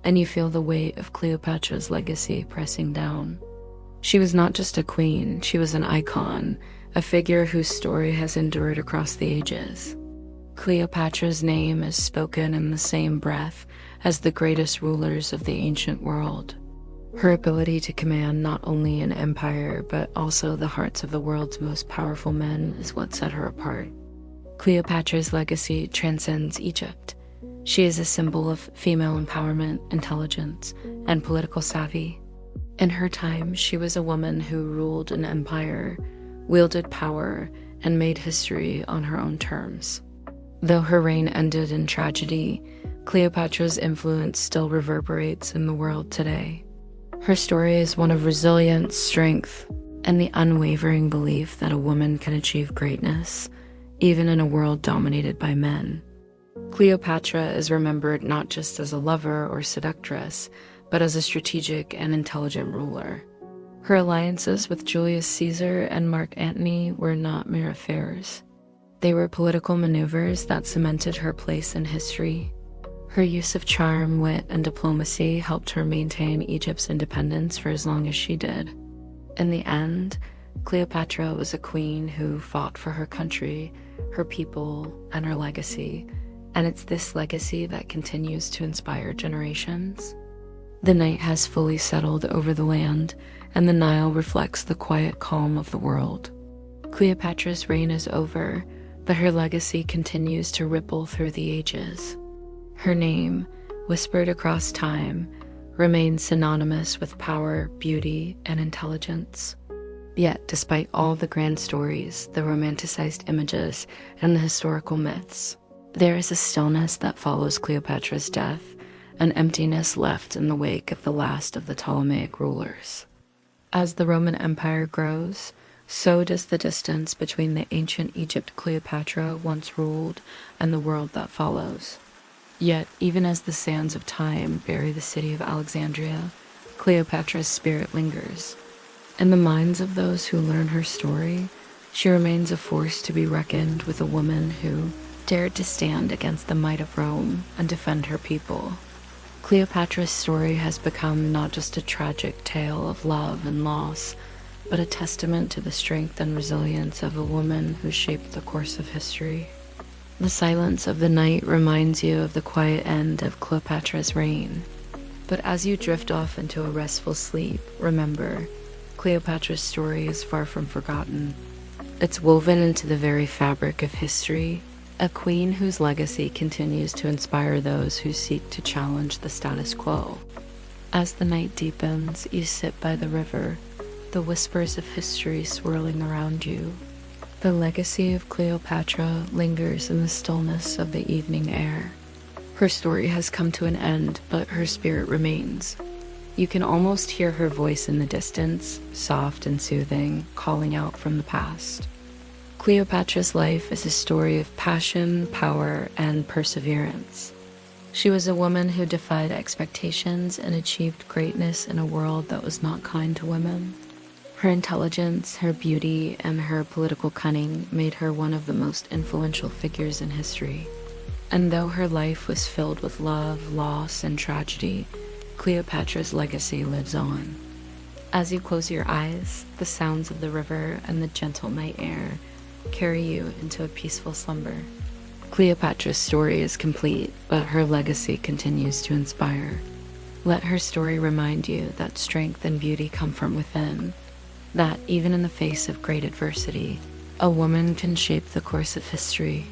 and you feel the weight of Cleopatra's legacy pressing down. She was not just a queen, she was an icon, a figure whose story has endured across the ages. Cleopatra's name is spoken in the same breath as the greatest rulers of the ancient world. Her ability to command not only an empire, but also the hearts of the world's most powerful men is what set her apart. Cleopatra's legacy transcends Egypt. She is a symbol of female empowerment, intelligence, and political savvy. In her time, she was a woman who ruled an empire, wielded power, and made history on her own terms. Though her reign ended in tragedy, Cleopatra's influence still reverberates in the world today. Her story is one of resilience, strength, and the unwavering belief that a woman can achieve greatness, even in a world dominated by men. Cleopatra is remembered not just as a lover or seductress, but as a strategic and intelligent ruler. Her alliances with Julius Caesar and Mark Antony were not mere affairs. They were political maneuvers that cemented her place in history. Her use of charm, wit, and diplomacy helped her maintain Egypt's independence for as long as she did. In the end, Cleopatra was a queen who fought for her country, her people, and her legacy, and it's this legacy that continues to inspire generations. The night has fully settled over the land, and the Nile reflects the quiet calm of the world. Cleopatra's reign is over, but her legacy continues to ripple through the ages. Her name, whispered across time, remains synonymous with power, beauty, and intelligence. Yet, despite all the grand stories, the romanticized images, and the historical myths, there is a stillness that follows Cleopatra's death, an emptiness left in the wake of the last of the Ptolemaic rulers. As the Roman Empire grows, so does the distance between the ancient Egypt Cleopatra once ruled and the world that follows. Yet, even as the sands of time bury the city of Alexandria, Cleopatra's spirit lingers. In the minds of those who learn her story, she remains a force to be reckoned with, a woman who dared to stand against the might of Rome and defend her people. Cleopatra's story has become not just a tragic tale of love and loss, but a testament to the strength and resilience of a woman who shaped the course of history. The silence of the night reminds you of the quiet end of Cleopatra's reign. But as you drift off into a restful sleep, remember, Cleopatra's story is far from forgotten. It's woven into the very fabric of history, a queen whose legacy continues to inspire those who seek to challenge the status quo. As the night deepens, you sit by the river, the whispers of history swirling around you. The legacy of Cleopatra lingers in the stillness of the evening air. Her story has come to an end, but her spirit remains. You can almost hear her voice in the distance, soft and soothing, calling out from the past. Cleopatra's life is a story of passion, power, and perseverance. She was a woman who defied expectations and achieved greatness in a world that was not kind to women. Her intelligence, her beauty, and her political cunning made her one of the most influential figures in history. And though her life was filled with love, loss, and tragedy, Cleopatra's legacy lives on. As you close your eyes, the sounds of the river and the gentle night air carry you into a peaceful slumber. Cleopatra's story is complete, but her legacy continues to inspire. Let her story remind you that strength and beauty come from within, that even in the face of great adversity, a woman can shape the course of history.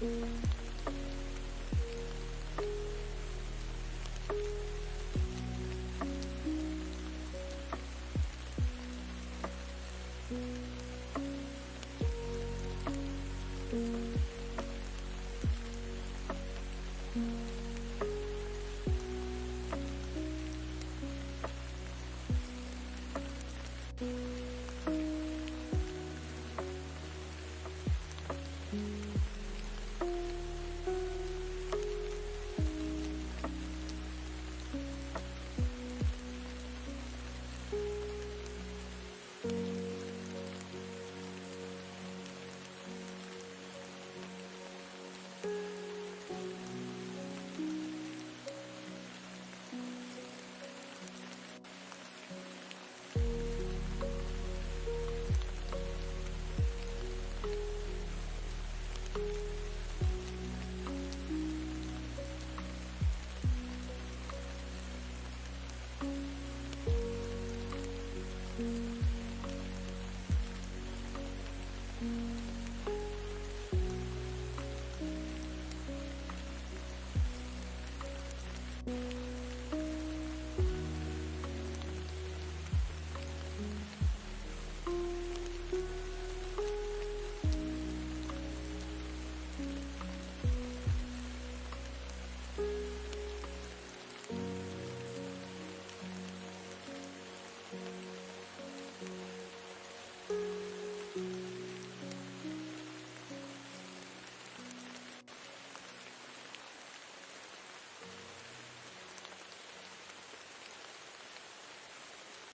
you.